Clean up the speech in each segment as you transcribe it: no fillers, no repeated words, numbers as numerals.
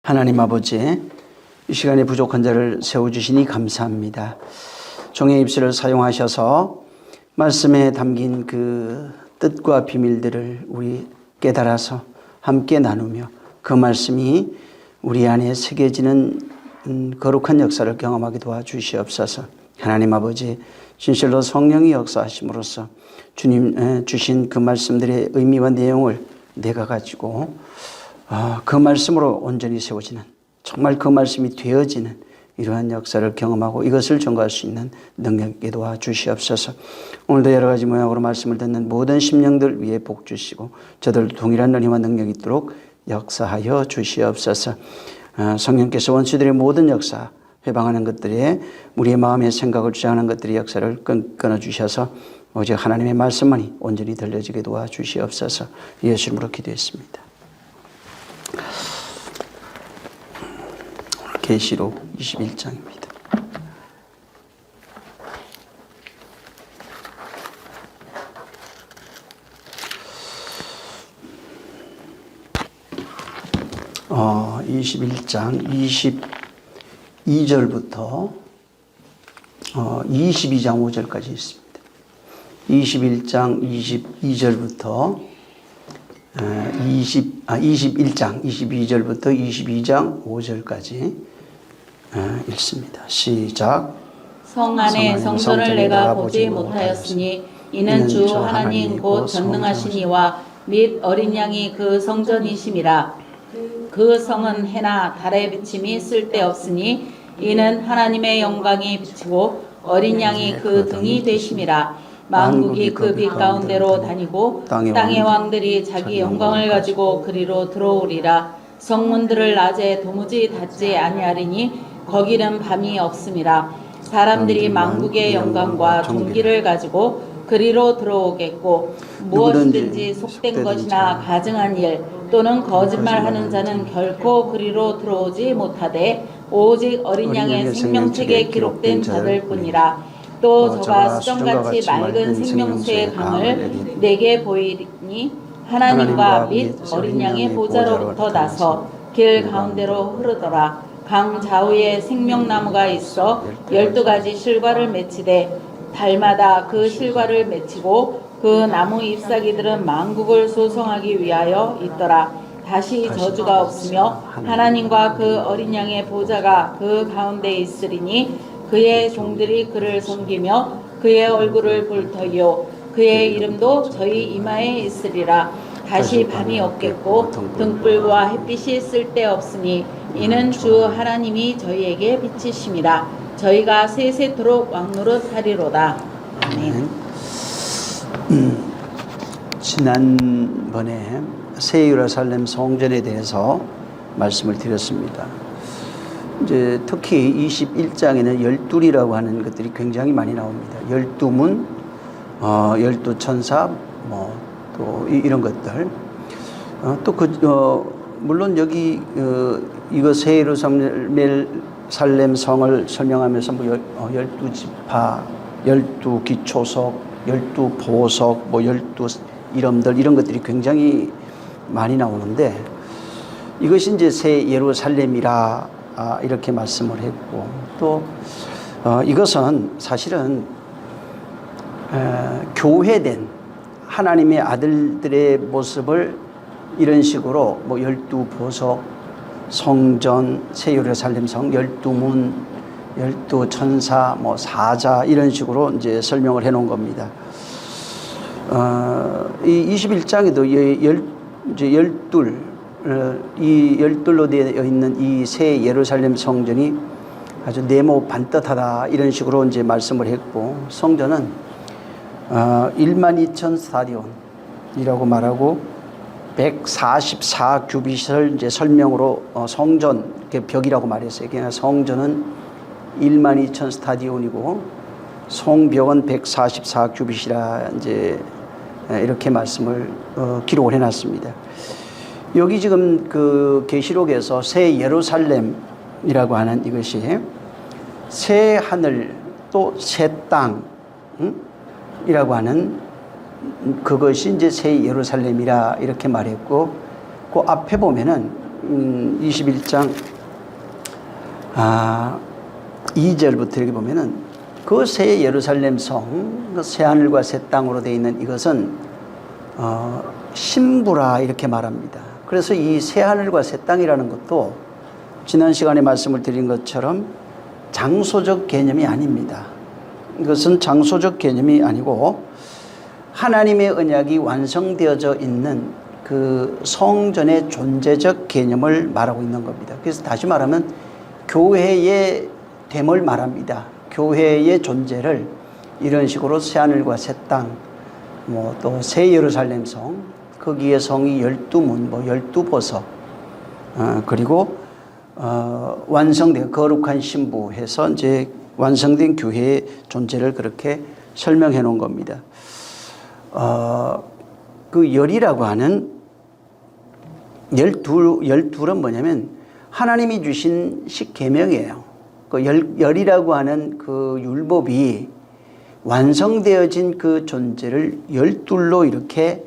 하나님 아버지, 이 시간에 부족한 자를 세워주시니 감사합니다. 종의 입술을 사용하셔서 말씀에 담긴 그 뜻과 비밀들을 우리 깨달아서 함께 나누며 그 말씀이 우리 안에 새겨지는 거룩한 역사를 경험하게 도와주시옵소서. 하나님 아버지, 진실로 성령이 역사하심으로써 주님 주신 그 말씀들의 의미와 내용을 내가 가지고 그 말씀으로 온전히 세워지는, 정말 그 말씀이 되어지는 이러한 역사를 경험하고 이것을 전가할 수 있는 능력에 도와주시옵소서. 오늘도 여러 가지 모양으로 말씀을 듣는 모든 심령들 위에 복 주시고 저들도 동일한 은혜와 능력이 있도록 역사하여 주시옵소서. 성령께서 원수들의 모든 역사, 회방하는 것들에 우리의 마음의 생각을 주장하는 것들의 역사를 끊어주셔서 오직 하나님의 말씀만이 온전히 들려지게 도와주시옵소서. 예수 이름으로 기도했습니다. 계시록 21장입니다. 어, 21장 22절부터 22장 5절까지 있습니다. 21장 22절부터 21장 22절부터 22장 5절까지 읽습니다. 시작. 성 안에 성전을 내가 보지 못하였으니 이는 주 하나님 곧 전능하신 이와 및 어린 양이 그 성전이심이라. 그 성은 해나 달의 비침이 쓸데없으니 이는 하나님의 영광이 비치고 어린 양이 그 등이 되심이라. 만국이 그 빛 가운데로 다니고 땅의 왕들이 자기 영광을 가지고 그리로 들어오리라. 성문들을 낮에 도무지 닫지 아니하리니 거기는 밤이 없음이라. 사람들이 만국의 영광과 존귀를 가지고 그리로 들어오겠고 무엇이든지 속된 것이나 가증한 일 또는 거짓말하는 자는 결코 그리로 들어오지 못하되 오직 어린 양의 생명책에 기록된 자들뿐이라. 또 저가 수정같이 맑은 생명수의 강을 내게 보이니 하나님과 및 어린 양의 보좌로부터 나서 길 가운데로 흐르더라. 강 좌우에 생명나무가 있어 12가지 실과를 맺히되 달마다 그 실과를 맺히고 그 나무 잎사귀들은 만국을 소성하기 위하여 있더라. 다시 저주가 없으며 하나님과 그 어린 양의 보좌가 그 가운데 있으리니 그의 종들이 그를 섬기며 그의 얼굴을 볼 터이요 그의 이름도 저희 이마에 있으리라. 다시 밤이 없겠고 등불과 햇빛이 쓸데없으니 이는 주 하나님이 저희에게 비치심이라. 저희가 세세토록 왕노릇 하리로다. 아멘. 지난번에 새 예루살렘 성전에 대해서 말씀을 드렸습니다. 이제 특히 21장에는 열둘이라고 하는 것들이 굉장히 많이 나옵니다. 12문, 12천사, 또 이런 것들. 물론 여기 이거 새 예루살렘 성을 설명하면서 12지파, 12기초석, 12보석, 12 이름들 이런 것들이 굉장히 많이 나오는데 이것이 이제 새 예루살렘이라 이렇게 말씀을 했고 또 이것은 사실은 교회된 하나님의 아들들의 모습을 이런 식으로 12보석, 성전, 새 예루살렘 성, 12문, 12천사, 사자 이런 식으로 이제 설명을 해 놓은 겁니다. 이 21장에도 이 열둘로 되어 있는 이 새 예루살렘 성전이 아주 네모 반듯하다 이런 식으로 이제 말씀을 했고 성전은 12,000 스타디온이라고 말하고 144 규빗을 이제 설명으로 성전 벽이라고 말했어요. 그냥 성전은 12,000 스타디온이고 성벽은 144 규빗이라 이제 이렇게 말씀을 기록을 해놨습니다. 여기 지금 그 계시록에서 새 예루살렘이라고 하는 이것이 새 하늘 또 새 땅이라고 하는 그것이 이제 새 예루살렘이라 이렇게 말했고 그 앞에 보면은 21장 2절부터 이렇게 보면은 그 새 예루살렘 성, 그 새 하늘과 새 땅으로 되어 있는 이것은 신부라 이렇게 말합니다. 그래서 이 새 하늘과 새 땅이라는 것도 지난 시간에 말씀을 드린 것처럼 장소적 개념이 아닙니다. 이것은 장소적 개념이 아니고 하나님의 언약이 완성되어져 있는 그 성전의 존재적 개념을 말하고 있는 겁니다. 그래서 다시 말하면 교회의 됨을 말합니다. 교회의 존재를 이런 식으로 새하늘과 새 땅, 또 새 예루살렘 성, 거기에 성이 12문, 12보석, 그리고 완성된 거룩한 신부 해서 이제 완성된 교회의 존재를 그렇게 설명해 놓은 겁니다. 그 열이라고 하는 열둘은 뭐냐면 하나님이 주신 십계명이에요. 그 열이라고 하는 그 율법이 완성되어진 그 존재를 열둘로 이렇게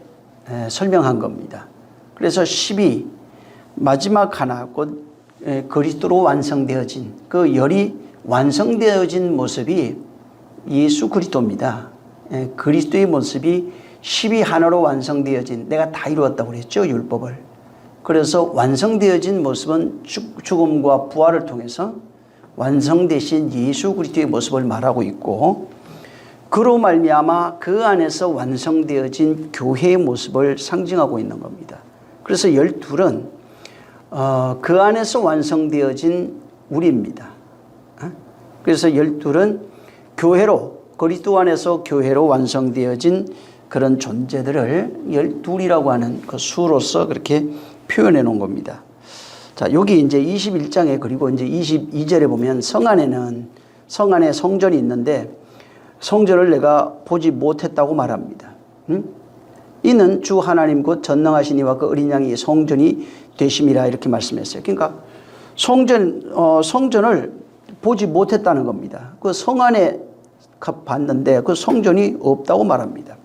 설명한 겁니다. 그래서 10이 마지막 하나 곧 그리스도로 완성되어진 그 열이 완성되어진 모습이 예수 그리스도입니다. 그리스도의 모습이 10이 하나로 완성되어진, 내가 다 이루었다고 그랬죠, 율법을. 그래서 완성되어진 모습은 죽음과 부활을 통해서 완성되신 예수 그리스도의 모습을 말하고 있고, 그로 말미암아 그 안에서 완성되어진 교회의 모습을 상징하고 있는 겁니다. 그래서 12은 그 안에서 완성되어진 우리입니다. 그래서 12은 교회로, 그리스도 안에서 교회로 완성되어진 그런 존재들을 12이라고 하는 그 수로서 그렇게 표현해 놓은 겁니다. 자, 여기 이제 21장에 그리고 이제 22절에 보면 성 안에 성전이 있는데 성전을 내가 보지 못했다고 말합니다. 이는 주 하나님 곧 전능하신 이와 그 어린 양이 성전이 되심이라 이렇게 말씀했어요. 그러니까 성전을 보지 못했다는 겁니다. 그 성 안에 봤는데 그 성전이 없다고 말합니다.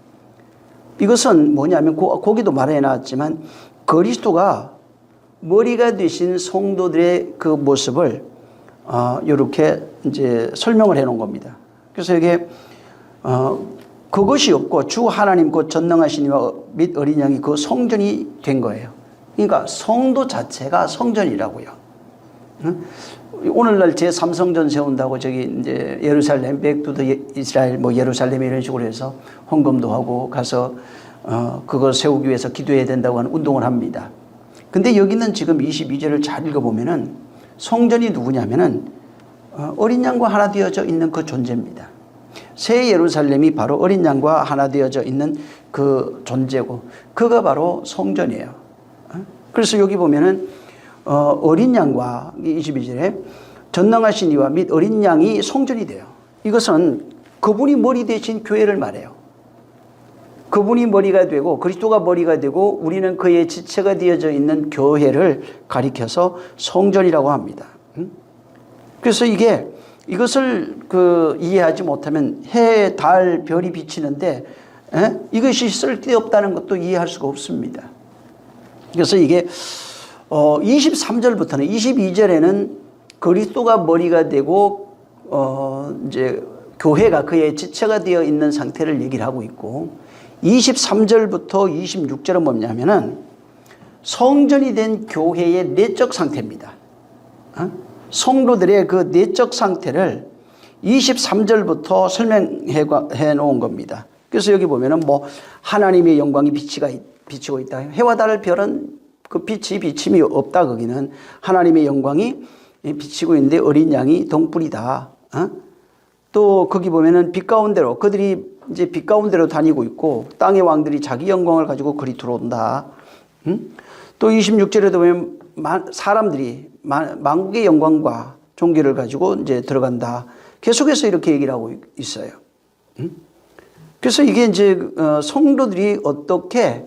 이것은 뭐냐면 거기도 말해놨지만 그리스도가 머리가 되신 성도들의 그 모습을 이렇게 이제 설명을 해놓은 겁니다. 그래서 이게 그것이 없고 주 하나님 곧 전능하신 이와 및 어린 양이 그 성전이 된 거예요. 그러니까 성도 자체가 성전이라고요. 오늘날 제3성전 세운다고 저기 이제 예루살렘, 백두더 이스라엘, 예루살렘 이런 식으로 해서 헌금도 하고 가서 그거 세우기 위해서 기도해야 된다고 하는 운동을 합니다. 근데 여기는 지금 22절을 잘 읽어보면은 성전이 누구냐면은 어린 양과 하나 되어져 있는 그 존재입니다. 새 예루살렘이 바로 어린 양과 하나 되어져 있는 그 존재고 그가 바로 성전이에요. 그래서 여기 보면은 어린 양과 22절에 전능하신 이와 및 어린 양이 성전이 돼요. 이것은 그분이 머리 대신 교회를 말해요. 그분이 머리가 되고 그리스도가 머리가 되고 우리는 그의 지체가 되어져 있는 교회를 가리켜서 성전이라고 합니다. 그래서 이것을 이해하지 못하면 해, 달, 별이 비치는데 이것이 쓸데없다는 것도 이해할 수가 없습니다. 그래서 이게 23절부터는 22절에는 그리스도가 머리가 되고 이제 교회가 그의 지체가 되어 있는 상태를 얘기를 하고 있고 23절부터 26절은 뭐냐면은 성전이 된 교회의 내적 상태입니다. 성도들의 그 내적 상태를 23절부터 설명해 놓은 겁니다. 그래서 여기 보면은 하나님의 영광이 비치고 있다. 해와 달 별은 그 빛이 비침이 없다. 거기는 하나님의 영광이 비치고 있는데 어린 양이 등불이다. 또 거기 보면은 빛 가운데로 그들이 이제 빛 가운데로 다니고 있고 땅의 왕들이 자기 영광을 가지고 그리 들어온다. 또 26절에도 보면 사람들이 만국의 영광과 존귀를 가지고 이제 들어간다. 계속해서 이렇게 얘기를 하고 있어요. 그래서 이게 이제 성도들이 어떻게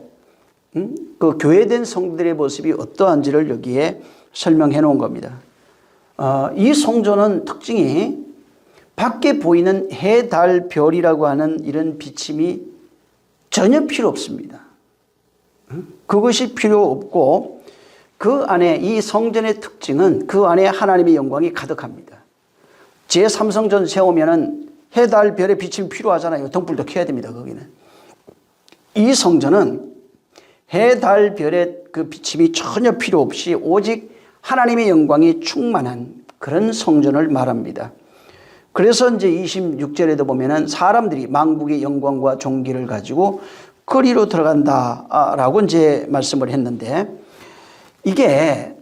그 교회된 성도들의 모습이 어떠한지를 여기에 설명해 놓은 겁니다. 이 성전은 특징이 밖에 보이는 해, 달, 별이라고 하는 이런 비침이 전혀 필요 없습니다. 그것이 필요 없고 그 안에 이 성전의 특징은 그 안에 하나님의 영광이 가득합니다. 제3성전 세우면은 해, 달, 별의 비침이 필요하잖아요. 등불도 켜야 됩니다. 거기는. 이 성전은 해, 달, 별의 그 비침이 전혀 필요 없이 오직 하나님의 영광이 충만한 그런 성전을 말합니다. 그래서 이제 26절에도 보면은 사람들이 만국의 영광과 존귀를 가지고 거리로 들어간다라고 이제 말씀을 했는데, 이게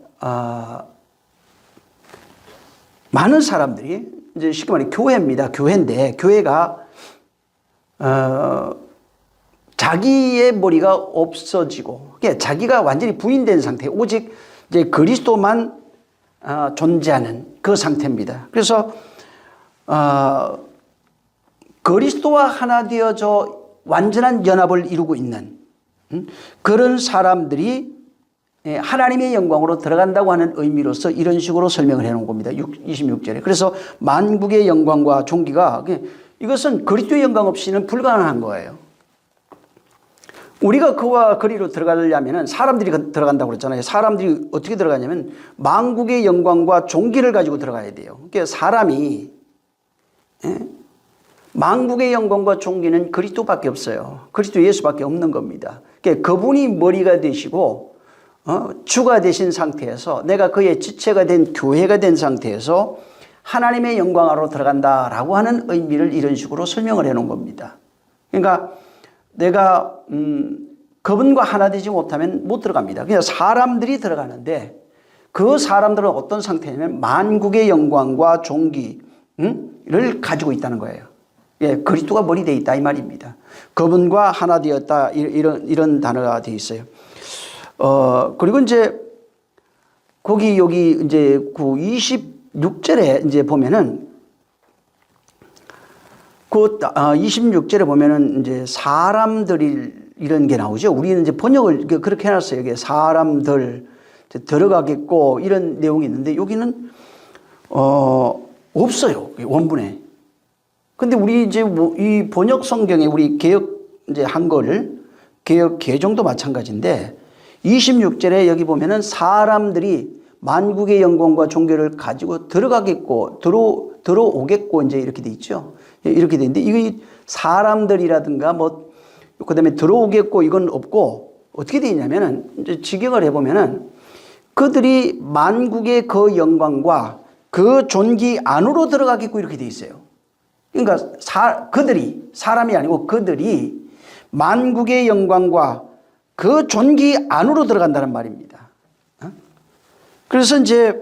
많은 사람들이 이제 쉽게 말해 교회입니다. 교회인데 교회가 자기의 머리가 없어지고, 자기가 완전히 부인된 상태, 오직 이제 그리스도만 존재하는 그 상태입니다. 그래서 그리스도와 하나 되어져 완전한 연합을 이루고 있는 그런 사람들이 하나님의 영광으로 들어간다고 하는 의미로서 이런 식으로 설명을 해놓은 겁니다. 26절에. 그래서 만국의 영광과 존귀가, 이것은 그리스도의 영광 없이는 불가능한 거예요. 우리가 그와 거리로 들어가려면 사람들이 들어간다고 그랬잖아요. 사람들이 어떻게 들어가냐면 만국의 영광과 존귀를 가지고 들어가야 돼요. 그러니까 사람이, 만국의 영광과 존귀는 그리스도밖에 없어요. 그리스도 예수밖에 없는 겁니다. 그러니까 그분이 머리가 되시고 주가 되신 상태에서, 내가 그의 지체가 된 교회가 된 상태에서 하나님의 영광으로 들어간다라고 하는 의미를 이런 식으로 설명을 해놓은 겁니다. 그러니까 내가 그분과 하나 되지 못하면 못 들어갑니다. 그냥 사람들이 들어가는데, 그 사람들은 어떤 상태냐면 만국의 영광과 존귀를 가지고 있다는 거예요. 예, 그리스도가 머리 되어 있다 이 말입니다. 그분과 하나 되었다, 이런 단어가 되어 있어요. 그리고 이제 여기 이제 그 26절에 이제 보면은 26절에 보면은 이제 사람들이 이런 게 나오죠. 우리는 이제 번역을 그렇게 해놨어요. 이게 사람들 들어가겠고 이런 내용이 있는데, 여기는 없어요. 원문에. 근데 우리 이제 이 번역 성경에 우리 개역 이제 한글 개역 개정도 마찬가지인데, 26절에 여기 보면은 사람들이 만국의 영광과 존귀를 가지고 들어가겠고 들어오겠고 이제 이렇게 돼 있죠. 이렇게 돼 있는데, 이게 사람들이라든가 그다음에 들어오겠고 이건 없고, 어떻게 돼 있냐면은 이제 직역을 해보면은 그들이 만국의 그 영광과 그 존귀 안으로 들어가겠고 이렇게 돼 있어요. 그러니까 그들이, 사람이 아니고 그들이 만국의 영광과 그 존귀 안으로 들어간다는 말입니다. 그래서 이제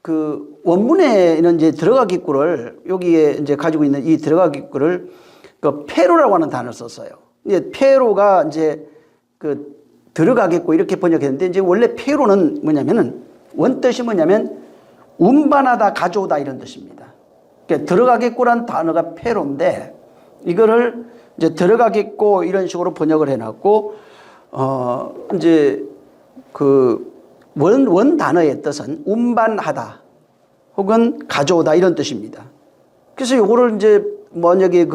그 원문에는 이제 들어가겠구를, 여기에 이제 가지고 있는 이 들어가겠구를 그 페로라고 하는 단어를 썼어요. 이제 페로가 이제 그 들어가겠고 이렇게 번역했는데, 이제 원래 페로는 뭐냐면은 원뜻이 뭐냐면 운반하다, 가져오다 이런 뜻입니다. 그러니까 들어가겠고란 단어가 페로인데, 이거를 이제 들어가겠고 이런 식으로 번역을 해놨고, 이제 그 원 단어의 뜻은 운반하다 혹은 가져오다 이런 뜻입니다. 그래서 요거를 이제 만약에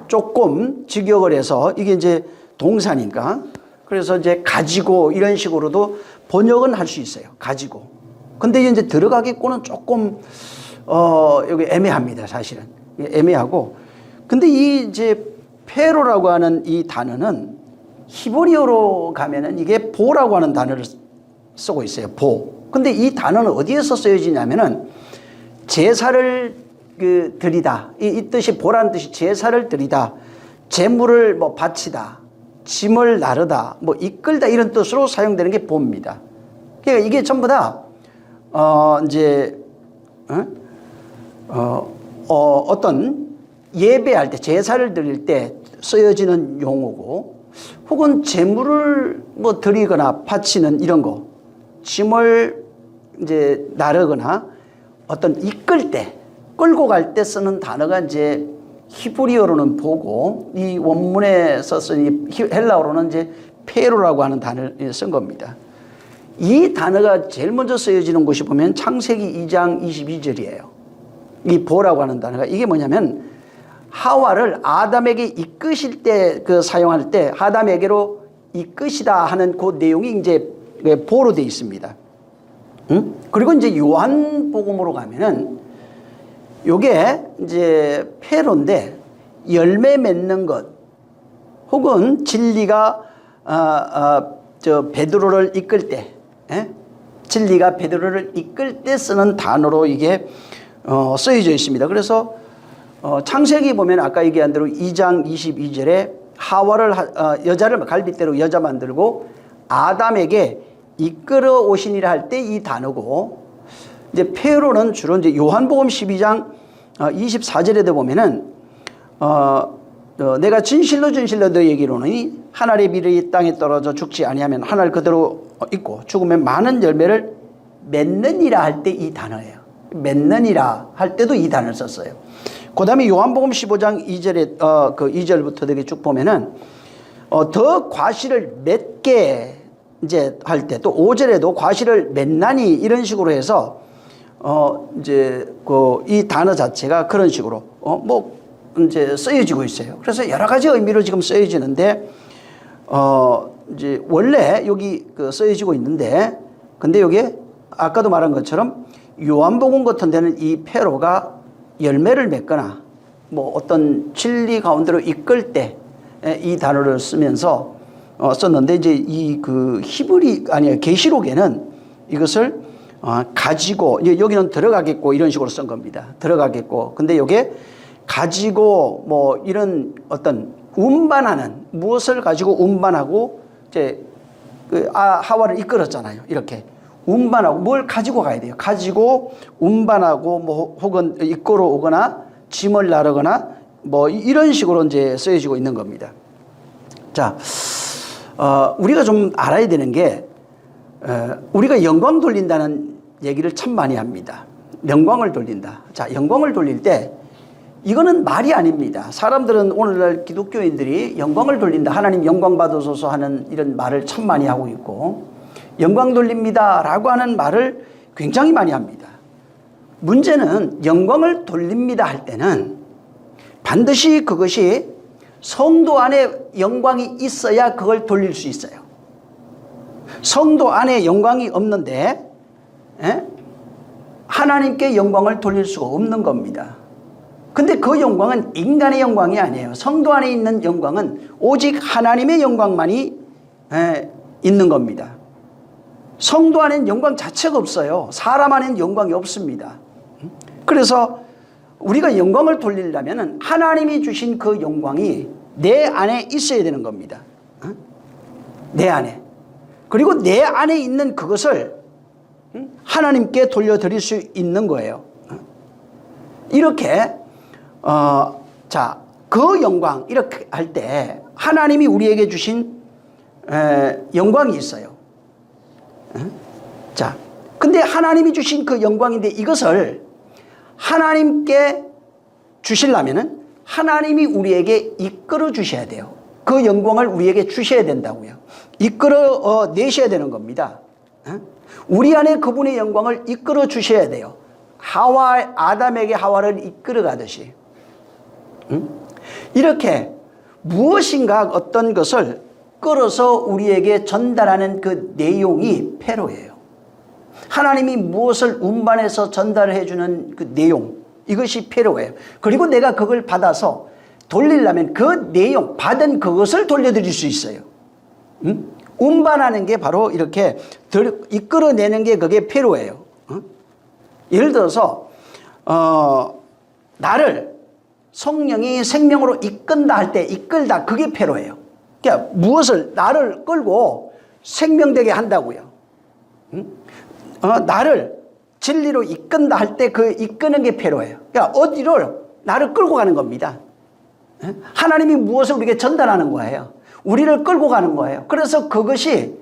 조금 직역을 해서, 이게 이제 동사니까, 그래서 이제 가지고 이런 식으로도 번역은 할 수 있어요. 가지고. 근데 이제 들어가겠고는 조금 여기 애매합니다. 사실은 애매하고. 근데 이 이제 페로라고 하는 이 단어는 히브리어로 가면은 이게 보라고 하는 단어를 쓰고 있어요. 보. 근데 이 단어는 어디에서 쓰여지냐면은 제사를 드리다, 이 뜻이, 보라는 뜻이 제사를 드리다, 제물을 바치다, 짐을 나르다, 이끌다 이런 뜻으로 사용되는 게 보입니다. 그러니까 이게 전부 다 이제 어떤 예배할 때, 제사를 드릴 때 쓰여지는 용어고, 혹은 제물을 드리거나 바치는 이런 거, 짐을 이제 나르거나 어떤 이끌 때, 끌고 갈 때 쓰는 단어가 이제 히브리어로는 보고, 이 원문에서 쓴 헬라어로는 이제 페로라고 하는 단어를 쓴 겁니다. 이 단어가 제일 먼저 쓰여지는 곳이 보면 창세기 2장 22절이에요. 이 보라고 하는 단어가, 이게 뭐냐면 하와를 아담에게 이끄실 때, 사용할 때 아담에게로 이끄시다 하는 그 내용이 이제 보로 되어 있습니다. 그리고 이제 요한복음으로 가면은 요게 이제 페로인데 열매 맺는 것 혹은 진리가 베드로를 이끌 때, 진리가 베드로를 이끌 때 쓰는 단어로 이게 쓰여져 있습니다. 그래서 창세기 보면 아까 얘기한 대로 2장 22절에 하와를 여자를 갈빗대로 여자 만들고 아담에게 이끌어 오시니라 할 때 이 단어고, 이제 페로는 주로 이제 요한복음 12장 24절에도 보면은 내가 진실로 너희에게로는 한 알의 밀이 땅에 떨어져 죽지 아니하면 한 알 그대로 있고 죽으면 많은 열매를 맺느니라 할 때 이 단어예요. 맺느니라 할 때도 이 단어를 썼어요. 그 다음에 요한복음 15장 2절에 그 2절부터 되게 쭉 보면은 더 과실을 맺게 이제 할 때 또 5절에도 과실을 맺나니 이런 식으로 해서 이제 그 이 단어 자체가 그런 식으로 뭐 이제 쓰여지고 있어요. 그래서 여러 가지 의미로 지금 쓰여지는데 이제 원래 여기 그 쓰여지고 있는데, 근데 여기에 아까도 말한 것처럼 요한복음 같은 데는 이 페로가 열매를 맺거나 뭐 어떤 진리 가운데로 이끌 때 이 단어를 쓰면서 썼는데, 이제 이 그 계시록에는 이것을 가지고, 여기는 들어가겠고 이런 식으로 쓴 겁니다. 들어가겠고. 근데 요게 가지고 뭐 이런 어떤 운반하는, 무엇을 가지고 운반하고 이제 하와를 이끌었잖아요. 이렇게 운반하고 뭘 가지고 가야 돼요. 가지고 운반하고 뭐 혹은 이끌어 오거나 짐을 나르거나 뭐 이런 식으로 이제 쓰여지고 있는 겁니다. 자, 우리가 좀 알아야 되는 게 우리가 영광 돌린다는 얘기를 참 많이 합니다. 영광을 돌린다. 자, 영광을 돌릴 때 이거는 말이 아닙니다. 사람들은 오늘날 기독교인들이 영광을 돌린다, 하나님 영광 받으소서 하는 이런 말을 참 많이 하고 있고, 영광 돌립니다 라고 하는 말을 굉장히 많이 합니다. 문제는 영광을 돌립니다 할 때는 반드시 그것이 성도 안에 영광이 있어야 그걸 돌릴 수 있어요. 성도 안에 영광이 없는데 하나님께 영광을 돌릴 수가 없는 겁니다. 근데 그 영광은 인간의 영광이 아니에요. 성도 안에 있는 영광은 오직 하나님의 영광만이 있는 겁니다. 성도 안에는 영광 자체가 없어요. 사람 안에는 영광이 없습니다. 그래서 우리가 영광을 돌리려면 하나님이 주신 그 영광이 내 안에 있어야 되는 겁니다. 내 안에. 그리고 내 안에 있는 그것을 하나님께 돌려드릴 수 있는 거예요. 이렇게 자, 그 영광 이렇게 할 때 하나님이 우리에게 주신 영광이 있어요. 자, 근데 하나님이 주신 그 영광인데 이것을 하나님께 주시려면은 하나님이 우리에게 이끌어 주셔야 돼요. 그 영광을 우리에게 주셔야 된다고요. 이끌어 내셔야 되는 겁니다. 우리 안에 그분의 영광을 이끌어 주셔야 돼요. 아담에게 하와를 이끌어 가듯이. 이렇게 무엇인가 어떤 것을 끌어서 우리에게 전달하는 그 내용이 페로예요. 하나님이 무엇을 운반해서 전달해 주는 그 내용, 이것이 페로예요. 그리고 내가 그걸 받아서 돌리려면 그 내용, 받은 그것을 돌려드릴 수 있어요. 운반하는 게 바로 이렇게 이끌어내는 게 그게 페로예요. 예를 들어서 나를 성령이 생명으로 이끈다 할 때 이끌다, 그게 페로예요. 그러니까 무엇을 나를 끌고 생명되게 한다고요. 나를 진리로 이끈다 할 때 그 이끄는 게 페로예요. 그러니까 어디를 나를 끌고 가는 겁니다. 하나님이 무엇을 우리에게 전달하는 거예요. 우리를 끌고 가는 거예요. 그래서 그것이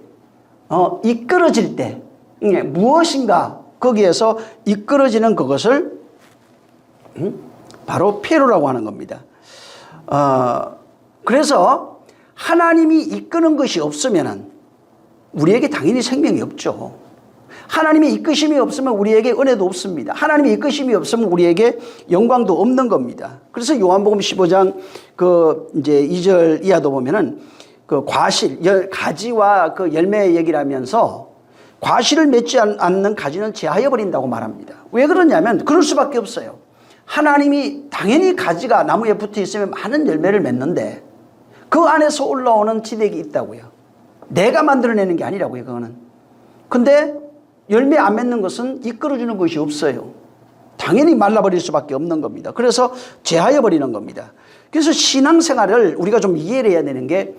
이끌어질 때 무엇인가 거기에서 이끌어지는 그것을 바로 페로라고 하는 겁니다. 그래서 하나님이 이끄는 것이 없으면 우리에게 당연히 생명이 없죠. 하나님의 이끄심이 없으면 우리에게 은혜도 없습니다. 하나님의 이끄심이 없으면 우리에게 영광도 없는 겁니다. 그래서 요한복음 15장 그 이제 2절 이하도 보면은 그 과실, 가지와 그 열매 얘기를 하면서 과실을 맺지 않는 가지는 제하여 버린다고 말합니다. 왜 그러냐면 그럴 수밖에 없어요. 하나님이 당연히 가지가 나무에 붙어 있으면 많은 열매를 맺는데 그 안에서 올라오는 지대가 있다고요. 내가 만들어내는 게 아니라고요, 그거는. 근데 열매 안 맺는 것은 이끌어주는 것이 없어요. 당연히 말라버릴 수밖에 없는 겁니다. 그래서 제하여 버리는 겁니다. 그래서 신앙생활을 우리가 좀 이해를 해야 되는 게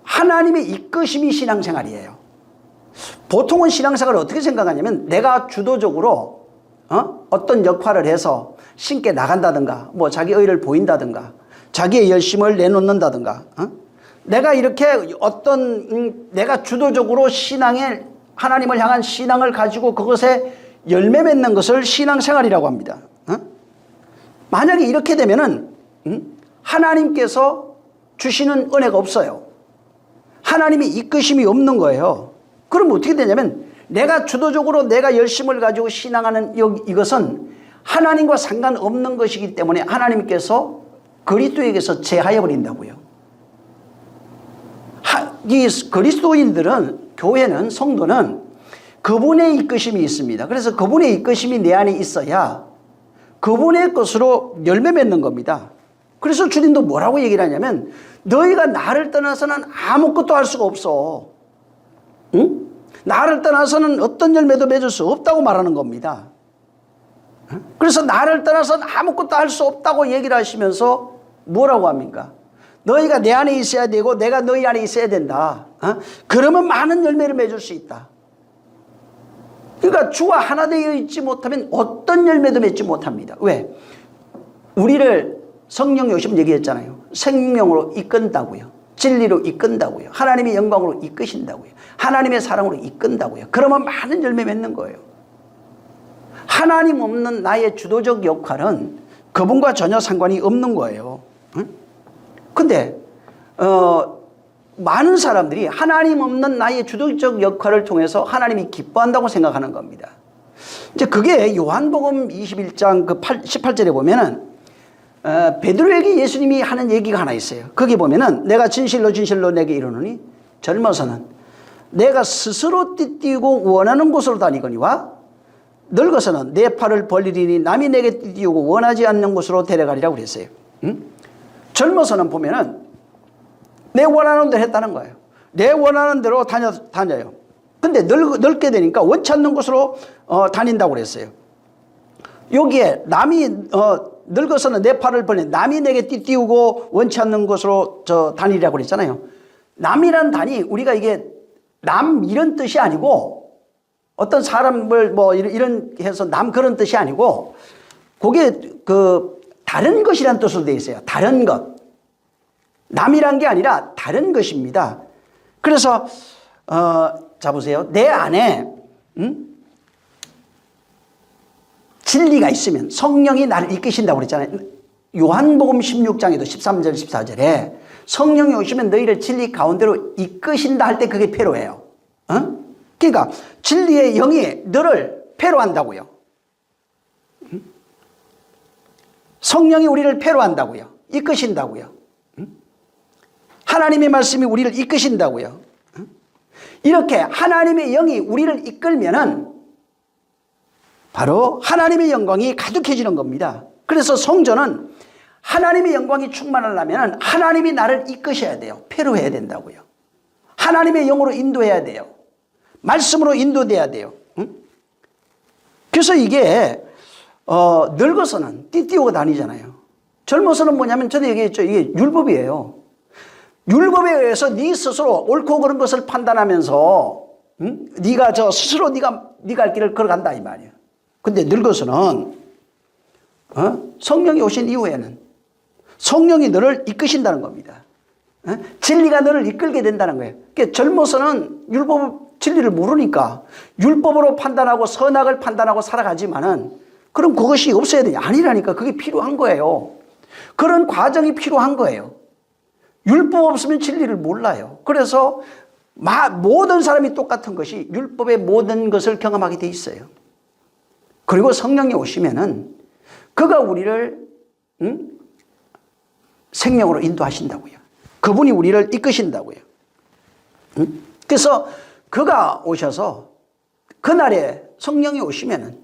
하나님의 이끄심이 신앙생활이에요. 보통은 신앙생활을 어떻게 생각하냐면 내가 주도적으로 어떤 역할을 해서 신께 나간다든가 뭐 자기 의를 보인다든가 자기의 열심을 내놓는다든가 내가 이렇게 내가 주도적으로 신앙의 하나님을 향한 신앙을 가지고 그것에 열매 맺는 것을 신앙생활이라고 합니다. 만약에 이렇게 되면은 하나님께서 주시는 은혜가 없어요. 하나님이 이끄심이 없는 거예요. 그럼 어떻게 되냐면 내가 주도적으로 내가 열심을 가지고 신앙하는 이것은 하나님과 상관없는 것이기 때문에 하나님께서 그리스도에게서 제하여 버린다고요. 이 그리스도인들은, 교회는, 성도는 그분의 이끄심이 있습니다. 그래서 그분의 이끄심이 내 안에 있어야 그분의 것으로 열매 맺는 겁니다. 그래서 주님도 뭐라고 얘기를 하냐면 너희가 나를 떠나서는 아무것도 할 수가 없어. 응? 나를 떠나서는 어떤 열매도 맺을 수 없다고 말하는 겁니다. 그래서 나를 떠나서는 아무것도 할 수 없다고 얘기를 하시면서 뭐라고 합니까? 너희가 내 안에 있어야 되고 내가 너희 안에 있어야 된다. 그러면 많은 열매를 맺을 수 있다. 그러니까 주와 하나 되어 있지 못하면 어떤 열매도 맺지 못합니다. 왜? 우리를 성령이 오시면 얘기했잖아요. 생명으로 이끈다고요. 진리로 이끈다고요. 하나님의 영광으로 이끄신다고요. 하나님의 사랑으로 이끈다고요. 그러면 많은 열매 맺는 거예요. 하나님 없는 나의 주도적 역할은 그분과 전혀 상관이 없는 거예요. 근데 많은 사람들이 하나님 없는 나의 주도적 역할을 통해서 하나님이 기뻐한다고 생각하는 겁니다. 이제 그게 요한복음 21장 그 18절에 보면은 베드로에게 예수님이 하는 얘기가 하나 있어요. 거기 보면은 내가 진실로 진실로 내게 이르노니 젊어서는 내가 스스로 띠띠우고 원하는 곳으로 다니거니와 늙어서는 내 팔을 벌리리니 남이 내게 띠띠우고 원하지 않는 곳으로 데려가리라고 그랬어요. 젊어서는 보면은 내 원하는 대로 했다는 거예요. 내 원하는 대로 다녀요. 근데 늙게 되니까 원치 않는 곳으로 다닌다고 그랬어요. 여기에 남이 늙어서는 내 팔을 벌리 남이 내게 띠띠우고 원치 않는 곳으로 다니라고 그랬잖아요. 남이란 단위 우리가 이게 남 이런 뜻이 아니고 어떤 사람을 뭐 이런 해서 남 그런 뜻이 아니고 그게 그 다른 것이란 뜻으로 되어 있어요. 다른 것. 남이란 게 아니라 다른 것입니다. 그래서 자 보세요. 내 안에 진리가 있으면 성령이 나를 이끄신다고 그랬잖아요. 요한복음 16장에도 13절 14절에 성령이 오시면 너희를 진리 가운데로 이끄신다 할 때 그게 패로예요. 그러니까 진리의 영이 너를 패로한다고요. 성령이 우리를 패로한다고요. 이끄신다고요. 하나님의 말씀이 우리를 이끄신다고요. 이렇게 하나님의 영이 우리를 이끌면은 바로 하나님의 영광이 가득해지는 겁니다. 그래서 성전은 하나님의 영광이 충만하려면 하나님이 나를 이끄셔야 돼요. 패로해야 된다고요. 하나님의 영으로 인도해야 돼요. 말씀으로 인도돼야 돼요. 그래서 이게 늙어서는 띠띠우고 다니잖아요. 젊어서는 뭐냐면 전에 얘기했죠. 이게 율법이에요. 율법에 의해서 네 스스로 옳고 그른 것을 판단하면서 네가 스스로 네가 할 길을 걸어간다 이 말이에요. 근데 늙어서는 성령이 오신 이후에는 성령이 너를 이끄신다는 겁니다. 진리가 너를 이끌게 된다는 거예요. 그러니까 젊어서는 율법 진리를 모르니까 율법으로 판단하고 선악을 판단하고 살아가지만은 그럼 그것이 없어야 되냐? 아니라니까. 그게 필요한 거예요. 그런 과정이 필요한 거예요. 율법 없으면 진리를 몰라요. 그래서 모든 사람이 똑같은 것이 율법의 모든 것을 경험하게 돼 있어요. 그리고 성령이 오시면은 그가 우리를 생명으로 인도하신다고요. 그분이 우리를 이끄신다고요. 그래서 그가 오셔서 그날에 성령이 오시면은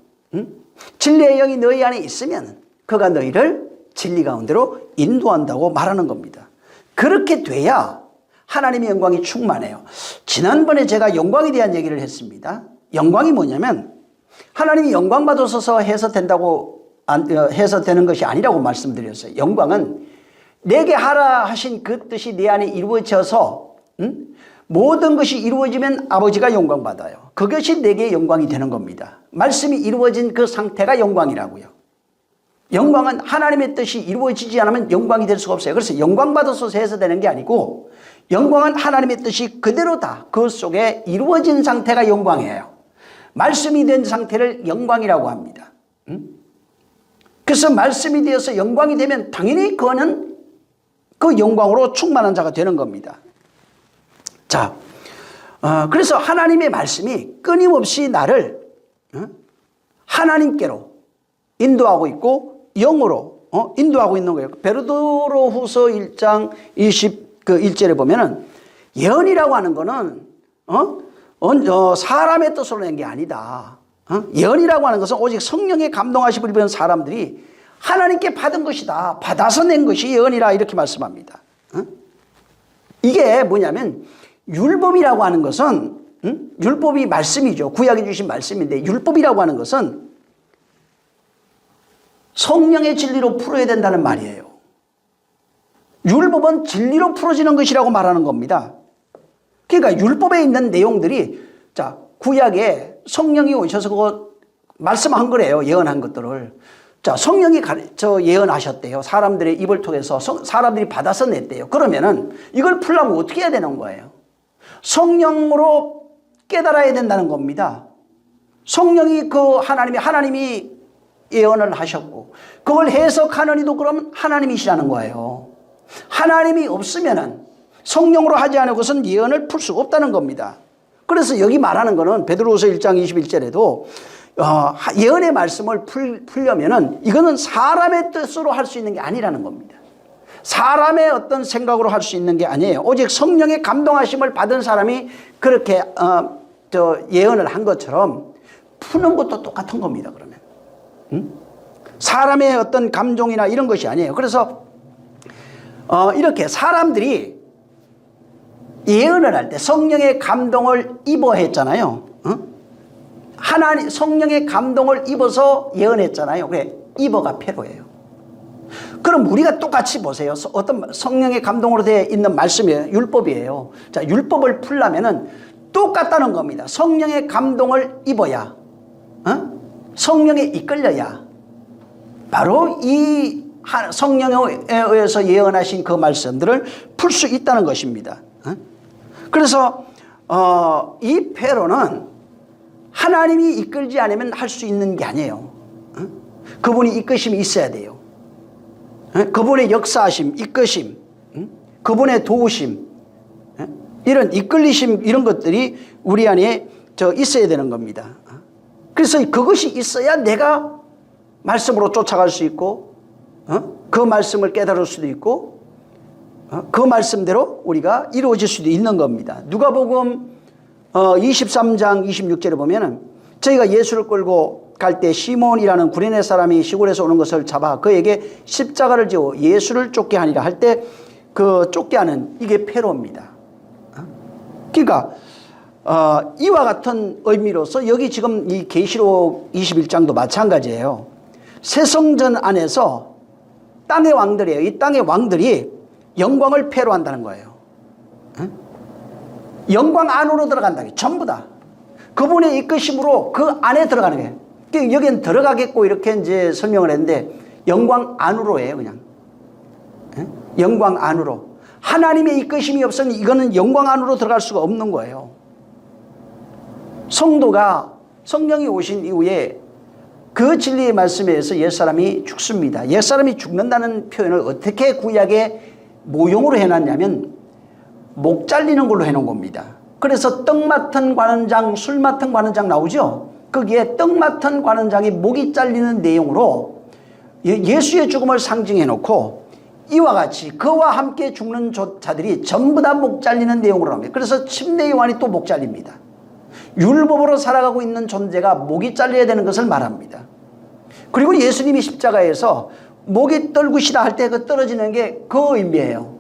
진리의 영이 너희 안에 있으면 그가 너희를 진리 가운데로 인도한다고 말하는 겁니다. 그렇게 돼야 하나님의 영광이 충만해요. 지난번에 제가 영광에 대한 얘기를 했습니다. 영광이 뭐냐면 하나님이 영광 받으셔서 해서 된다고 해서 되는 것이 아니라고 말씀드렸어요. 영광은 내게 하라 하신 그 뜻이 내 안에 이루어져서 모든 것이 이루어지면 아버지가 영광 받아요. 그것이 내게 영광이 되는 겁니다. 말씀이 이루어진 그 상태가 영광이라고요. 영광은 하나님의 뜻이 이루어지지 않으면 영광이 될 수가 없어요. 그래서 영광 받아서 해서 되는 게 아니고 영광은 하나님의 뜻이 그대로 다 그 속에 이루어진 상태가 영광이에요. 말씀이 된 상태를 영광이라고 합니다. 그래서 말씀이 되어서 영광이 되면 당연히 그거는 그 영광으로 충만한 자가 되는 겁니다. 자, 그래서 하나님의 말씀이 끊임없이 나를 하나님께로 인도하고 있고 영으로 인도하고 있는 거예요. 베드로 후서 1장 21절에 보면은 예언이라고 하는 거는 사람의 뜻으로 낸 게 아니다. 예언이라고 하는 것은 오직 성령의 감동하심을 입은 사람들이 하나님께 받은 것이다. 받아서 낸 것이 예언이라 이렇게 말씀합니다. 이게 뭐냐면 율법이라고 하는 것은 율법이 말씀이죠. 구약에 주신 말씀인데 율법이라고 하는 것은 성령의 진리로 풀어야 된다는 말이에요. 율법은 진리로 풀어지는 것이라고 말하는 겁니다. 그러니까 율법에 있는 내용들이 자 구약에 성령이 오셔서 그거 말씀한 거래요. 예언한 것들을. 자 성령이 예언하셨대요. 사람들의 입을 통해서 사람들이 받아서 냈대요. 그러면은 이걸 풀려면 어떻게 해야 되는 거예요? 성령으로 깨달아야 된다는 겁니다. 성령이 하나님이 예언을 하셨고 그걸 해석하는 이도 그럼 하나님이시라는 거예요. 하나님이 없으면은 성령으로 하지 않은 것은 예언을 풀 수가 없다는 겁니다. 그래서 여기 말하는 거는 베드로후서 1장 21절에도 예언의 말씀을 풀려면은 이거는 사람의 뜻으로 할 수 있는 게 아니라는 겁니다. 사람의 어떤 생각으로 할 수 있는 게 아니에요. 오직 성령의 감동하심을 받은 사람이 그렇게 예언을 한 것처럼 푸는 것도 똑같은 겁니다. 그러면 사람의 어떤 감정이나 이런 것이 아니에요. 그래서 이렇게 사람들이 예언을 할 때 성령의 감동을 입어 했잖아요. 성령의 감동을 입어서 예언했잖아요. 그래, 입어가 패로예요. 그럼 우리가 똑같이 보세요. 어떤 성령의 감동으로 되어 있는 말씀이에요. 율법이에요. 자, 율법을 풀려면은 똑같다는 겁니다. 성령의 감동을 입어야, 성령에 이끌려야 바로 이 성령에 의해서 예언하신 그 말씀들을 풀 수 있다는 것입니다. 그래서 이 패로는 하나님이 이끌지 않으면 할 수 있는 게 아니에요. 그분이 이끄심이 있어야 돼요. 그분의 역사하심, 이끄심, 그분의 도우심, 이런 이끌리심 이런 것들이 우리 안에 있어야 되는 겁니다. 그래서 그것이 있어야 내가 말씀으로 쫓아갈 수 있고 그 말씀을 깨달을 수도 있고 그 말씀대로 우리가 이루어질 수도 있는 겁니다. 누가복음 23장 26절에 보면은 저희가 예수를 끌고 갈 때 시몬이라는 구레네 사람이 시골에서 오는 것을 잡아 그에게 십자가를 지어 예수를 쫓게 하니라 할 때 그 쫓게 하는 이게 패로입니다. 그러니까 이와 같은 의미로서 여기 지금 이 계시록 21장도 마찬가지예요. 새 성전 안에서 땅의 왕들이에요. 이 땅의 왕들이 영광을 패로한다는 거예요. 영광 안으로 들어간다. 전부 다. 그분의 이끄심으로 그 안에 들어가는 거예요. 여기는 들어가겠고 이렇게 이제 설명을 했는데 영광 안으로예요, 그냥. 영광 안으로. 하나님의 이끄심이 없으면 이거는 영광 안으로 들어갈 수가 없는 거예요. 성도가 성령이 오신 이후에 그 진리의 말씀에 의해서 옛사람이 죽습니다. 옛사람이 죽는다는 표현을 어떻게 구약에 모용으로 해놨냐면 목 잘리는 걸로 해놓은 겁니다. 그래서 떡 맡은 관원장, 술 맡은 관원장 나오죠. 거기에 떡 맡은 관원장이 목이 잘리는 내용으로 예수의 죽음을 상징해 놓고 이와 같이 그와 함께 죽는 자들이 전부 다 목 잘리는 내용으로 합니다. 그래서 침례 요한이 또 목 잘립니다. 율법으로 살아가고 있는 존재가 목이 잘려야 되는 것을 말합니다. 그리고 예수님이 십자가에서 목이 떨구시다 할 때 그 떨어지는 게 그 의미예요.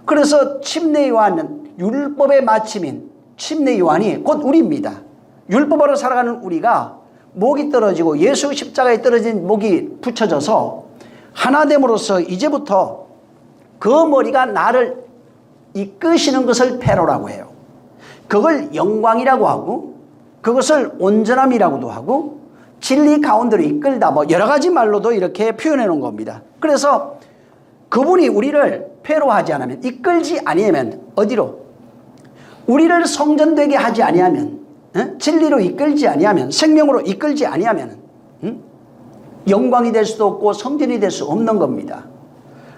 그래서 침례 요한은 율법의 마침인 침례 요한이 곧 우리입니다. 율법으로 살아가는 우리가 목이 떨어지고 예수 십자가에 떨어진 목이 붙여져서 하나됨으로써 이제부터 그 머리가 나를 이끄시는 것을 패로라고 해요. 그걸 영광이라고 하고 그것을 온전함이라고도 하고 진리 가운데로 이끌다 뭐 여러 가지 말로도 이렇게 표현해 놓은 겁니다. 그래서 그분이 우리를 패로하지 않으면 이끌지 아니하면 어디로? 우리를 성전되게 하지 아니하면 진리로 이끌지 아니하면 생명으로 이끌지 아니하면 영광이 될 수도 없고 성전이 될 수 없는 겁니다.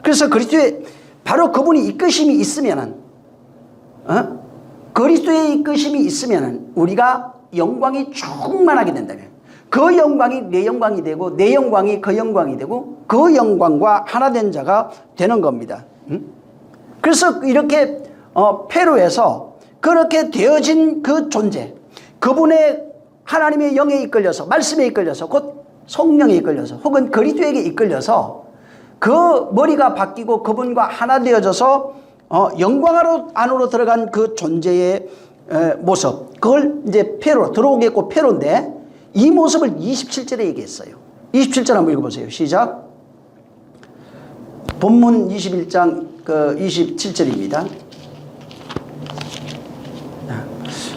그래서 그리스도의 바로 그분이 이끄심이 있으면은 그리스도의 이끄심이 있으면은 우리가 영광이 충만하게 된다면 그 영광이 내 영광이 되고 내 영광이 그 영광이 되고 그 영광과 하나 된 자가 되는 겁니다. 그래서 이렇게 페로에서 그렇게 되어진 그 존재 그분의 하나님의 영에 이끌려서 말씀에 이끌려서 곧 성령에 이끌려서 혹은 그리스도에게 이끌려서 그 머리가 바뀌고 그분과 하나 되어져서 영광 안으로 들어간 그 존재의 모습 그걸 이제 페로 들어오겠고 페로인데 이 모습을 27절에 얘기했어요. 27절 한번 읽어보세요. 시작. 본문 21장 27절입니다.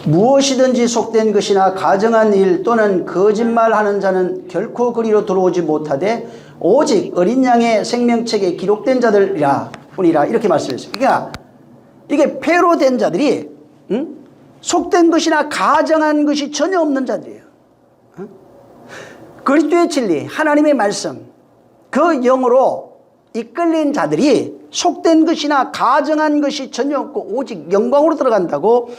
무엇이든지 속된 것이나 가정한 일 또는 거짓말하는 자는 결코 그리로 들어오지 못하되 오직 어린 양의 생명책에 기록된 자들이라 뿐이라 이렇게 말씀했어요. 그러니까 이게 폐로 된 자들이 속된 것이나 가정한 것이 전혀 없는 자들이에요. 그리스도의 진리 하나님의 말씀 그 영으로 이끌린 자들이 속된 것이나 가정한 것이 전혀 없고 오직 영광으로 들어간다고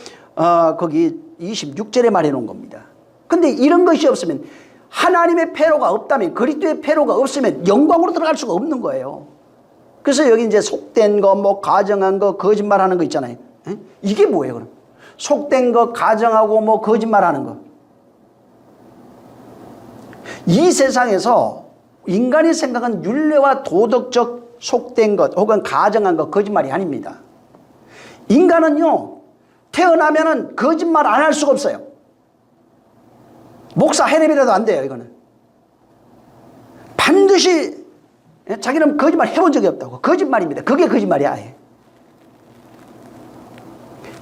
거기 26절에 말해 놓은 겁니다. 근데 이런 것이 없으면 하나님의 폐로가 없다면 그리스도의 폐로가 없으면 영광으로 들어갈 수가 없는 거예요. 그래서 여기 이제 속된 거 뭐 가정한 거 거짓말하는 거 있잖아요. 이게 뭐예요 그럼? 속된 거 가정하고 뭐 거짓말하는 거. 이 세상에서 인간이 생각한 율례와 도덕적 속된 것 혹은 가정한 것 거짓말이 아닙니다. 인간은요 태어나면은 거짓말 안 할 수가 없어요. 목사 해내비라도 안 돼요. 이거는 반드시 자기는 거짓말 해본 적이 없다고. 거짓말입니다. 그게 거짓말이야. 아예.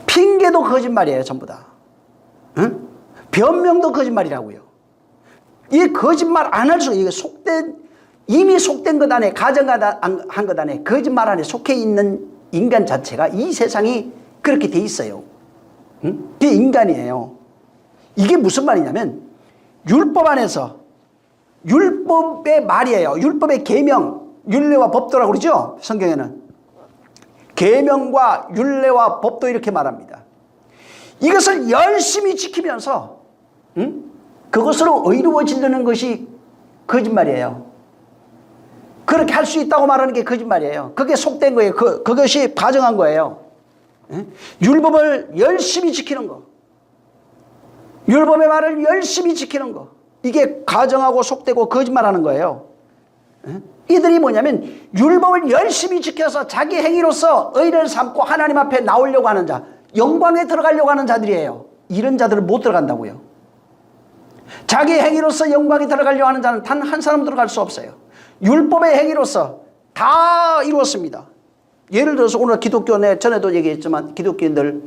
핑계도 거짓말이에요. 전부 다. 응? 변명도 거짓말이라고요. 이 거짓말 안 할 수가 이게 속된 이미 속된 것 안에 가정한 것 안에 거짓말 안에 속해 있는 인간 자체가 이 세상이 그렇게 돼 있어요. 응? 그게 인간이에요. 이게 무슨 말이냐면 율법 안에서 율법의 말이에요. 율법의 계명, 율례와 법도라고 그러죠. 성경에는 계명과 율례와 법도 이렇게 말합니다. 이것을 열심히 지키면서 그것으로 의로워지려는 것이 거짓말이에요. 그렇게 할 수 있다고 말하는 게 거짓말이에요. 그게 속된 거예요. 그것이 가정한 거예요. 율법을 열심히 지키는 거, 율법의 말을 열심히 지키는 거, 이게 가정하고 속되고 거짓말하는 거예요. 이들이 뭐냐면 율법을 열심히 지켜서 자기 행위로서 의를 삼고 하나님 앞에 나오려고 하는 자, 영광에 들어가려고 하는 자들이에요. 이런 자들은 못 들어간다고요. 자기 행위로서 영광에 들어가려고 하는 자는 단 한 사람 들어갈 수 없어요. 율법의 행위로서 다 이루었습니다. 예를 들어서 오늘 기독교 전에도 얘기했지만 기독교인들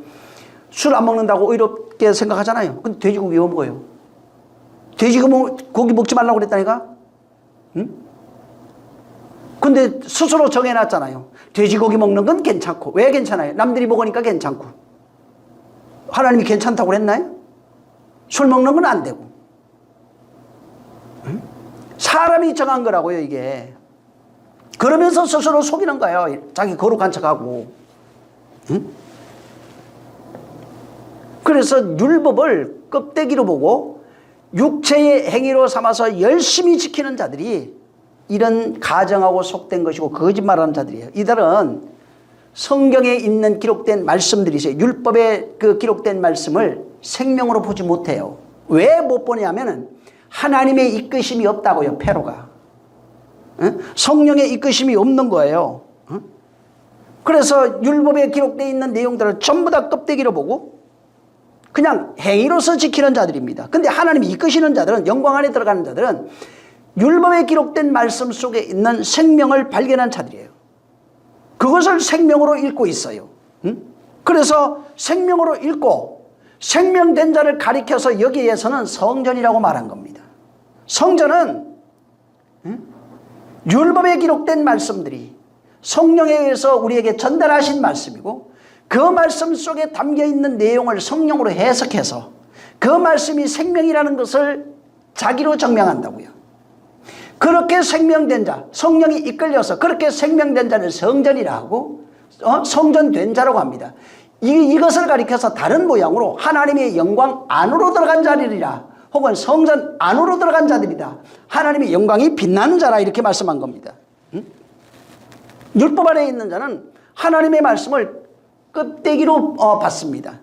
술 안 먹는다고 의롭게 생각하잖아요. 근데 돼지고기 왜 먹어요? 돼지고기 먹지 말라고 그랬다니까? 응? 근데 스스로 정해놨잖아요. 돼지고기 먹는 건 괜찮고. 왜 괜찮아요? 남들이 먹으니까 괜찮고. 하나님이 괜찮다고 그랬나요? 술 먹는 건 안 되고. 응? 사람이 정한 거라고요, 이게. 그러면서 스스로 속이는 거예요. 자기 거룩한 척하고. 응? 그래서 율법을 껍데기로 보고 육체의 행위로 삼아서 열심히 지키는 자들이 이런 가정하고 속된 것이고 거짓말하는 자들이에요. 이들은 성경에 있는 기록된 말씀들이 있어요. 율법에 그 기록된 말씀을 생명으로 보지 못해요. 왜 못 보냐면은 하나님의 이끄심이 없다고요. 페로가. 성령의 이끄심이 없는 거예요. 그래서 율법에 기록되어 있는 내용들을 전부 다 껍데기로 보고 그냥 행위로서 지키는 자들입니다. 근데 하나님이 이끄시는 자들은, 영광 안에 들어가는 자들은 율법에 기록된 말씀 속에 있는 생명을 발견한 자들이에요. 그것을 생명으로 읽고 있어요. 그래서 생명으로 읽고 생명된 자를 가리켜서 여기에서는 성전이라고 말한 겁니다. 성전은 율법에 기록된 말씀들이 성령에 의해서 우리에게 전달하신 말씀이고 그 말씀 속에 담겨있는 내용을 성령으로 해석해서 그 말씀이 생명이라는 것을 자기로 증명한다고요. 그렇게 생명된 자, 성령이 이끌려서 그렇게 생명된 자를 성전이라 하고 성전된 자라고 합니다. 이것을 가리켜서 다른 모양으로 하나님의 영광 안으로 들어간 자들이라 혹은 성전 안으로 들어간 자들이다. 하나님의 영광이 빛나는 자라 이렇게 말씀한 겁니다. 율법 안에 있는 자는 하나님의 말씀을 껍데기로 받습니다.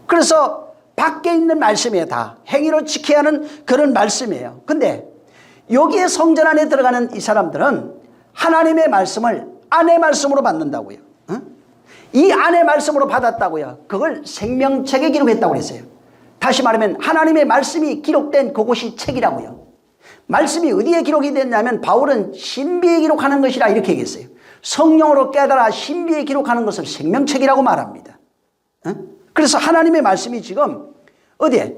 그래서 밖에 있는 말씀이에요. 다 행위로 지켜야 하는 그런 말씀이에요. 근데 여기에 성전 안에 들어가는 이 사람들은 하나님의 말씀을 안의 말씀으로 받는다고요. 이 안의 말씀으로 받았다고요. 그걸 생명책에 기록했다고 그랬어요. 다시 말하면 하나님의 말씀이 기록된 그곳이 책이라고요. 말씀이 어디에 기록이 됐냐면 바울은 신비에 기록하는 것이라 이렇게 얘기했어요. 성령으로 깨달아 신비에 기록하는 것을 생명책이라고 말합니다. 그래서 하나님의 말씀이 지금 어디에?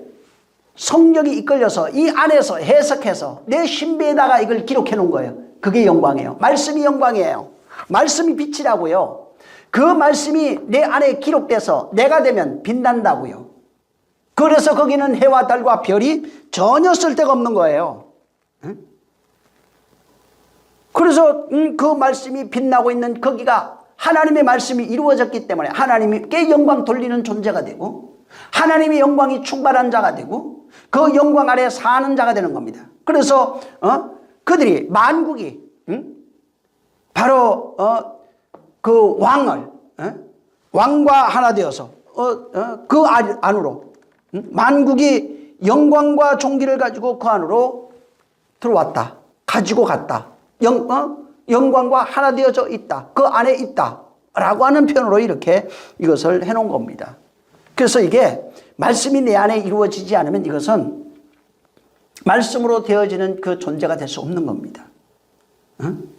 성령이 이끌려서 이 안에서 해석해서 내 신비에다가 이걸 기록해 놓은 거예요. 그게 영광이에요. 말씀이 영광이에요. 말씀이 빛이라고요. 그 말씀이 내 안에 기록돼서 내가 되면 빛난다고요. 그래서 거기는 해와 달과 별이 전혀 쓸데가 없는 거예요. 그래서 그 말씀이 빛나고 있는 거기가 하나님의 말씀이 이루어졌기 때문에 하나님께 영광 돌리는 존재가 되고 하나님의 영광이 충만한 자가 되고 그 영광 아래 사는 자가 되는 겁니다. 그래서 그들이 만국이 바로 그 왕과 하나 되어서 그 안으로 만국이 영광과 존귀를 가지고 그 안으로 들어왔다. 가지고 갔다. 영광과 하나 되어져 있다. 그 안에 있다. 라고 하는 표현으로 이렇게 이것을 해놓은 겁니다. 그래서 이게 말씀이 내 안에 이루어지지 않으면 이것은 말씀으로 되어지는 그 존재가 될 수 없는 겁니다.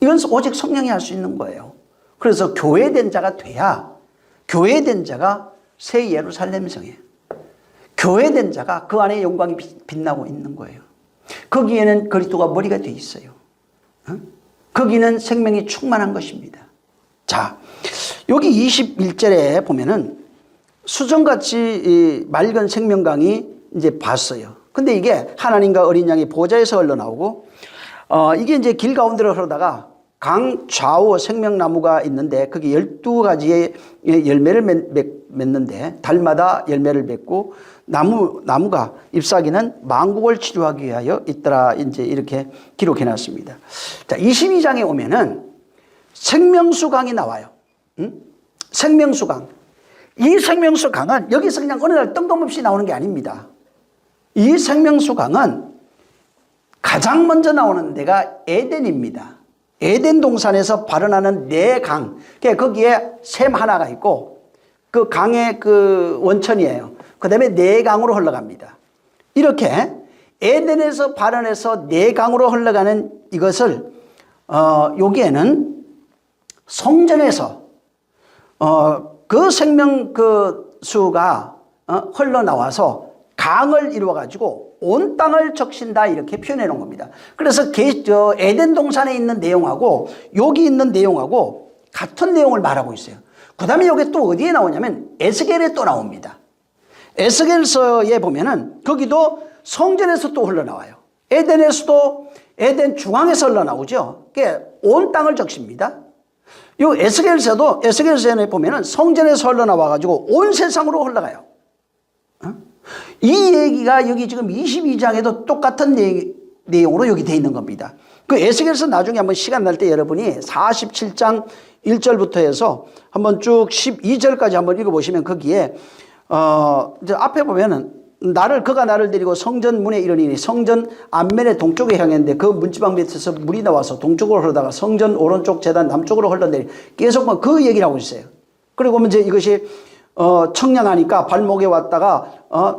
이건 오직 성령이 할 수 있는 거예요. 그래서 교회된 자가 돼야 교회된 자가 새 예루살렘 성이에요. 교회된 자가 그 안에 영광이 빛나고 있는 거예요. 거기에는 그리스도가 머리가 돼 있어요. 거기는 생명이 충만한 것입니다. 자, 여기 21절에 보면은 수정같이 맑은 생명강이 이제 봤어요. 근데 이게 하나님과 어린 양의 보좌에서 흘러나오고 이게 이제 길 가운데로 흐르다가 강 좌우 생명나무가 있는데 거기 12가지의 열매를 맺는데 달마다 열매를 맺고 나무가 잎사귀는 만국을 치료하기 위하여 있더라. 이제 이렇게 기록해 놨습니다. 자, 22장에 오면은 생명수강이 나와요. 생명수강. 이 생명수강은 여기서 그냥 어느 날 뜬금없이 나오는 게 아닙니다. 이 생명수강은 가장 먼저 나오는 데가 에덴입니다. 에덴 동산에서 발원하는 네 강. 거기에 샘 하나가 있고 그 강의 그 원천이에요. 그 다음에 네 강으로 흘러갑니다. 이렇게 에덴에서 발원해서 네 강으로 흘러가는 이것을 여기에는 성전에서 그 생명 그 수가 흘러나와서 강을 이루어가지고 온 땅을 적신다 이렇게 표현해 놓은 겁니다. 그래서 에덴 동산에 있는 내용하고 여기 있는 내용하고 같은 내용을 말하고 있어요. 그 다음에 여기 또 어디에 나오냐면 에스겔에 또 나옵니다. 에스겔서에 보면은 거기도 성전에서 또 흘러나와요. 에덴에서도 에덴 중앙에서 흘러나오죠. 그게 온 땅을 적십니다. 요 에스겔서에 보면은 성전에서 흘러나와가지고 온 세상으로 흘러가요. 이 얘기가 여기 지금 22장에도 똑같은 내용으로 여기 돼 있는 겁니다. 그 에스겔서 나중에 한번 시간 날 때 여러분이 47장 1절부터 해서 한번 쭉 12절까지 한번 읽어보시면 거기에 이제 앞에 보면은 그가 나를 데리고 성전 문에 이르니 성전 앞면의 동쪽에 향했는데 그 문지방 밑에서 물이 나와서 동쪽으로 흐르다가 성전 오른쪽 재단 남쪽으로 흘러내리 계속 그 얘기를 하고 있어요. 그리고 이제 이것이 청량하니까 발목에 왔다가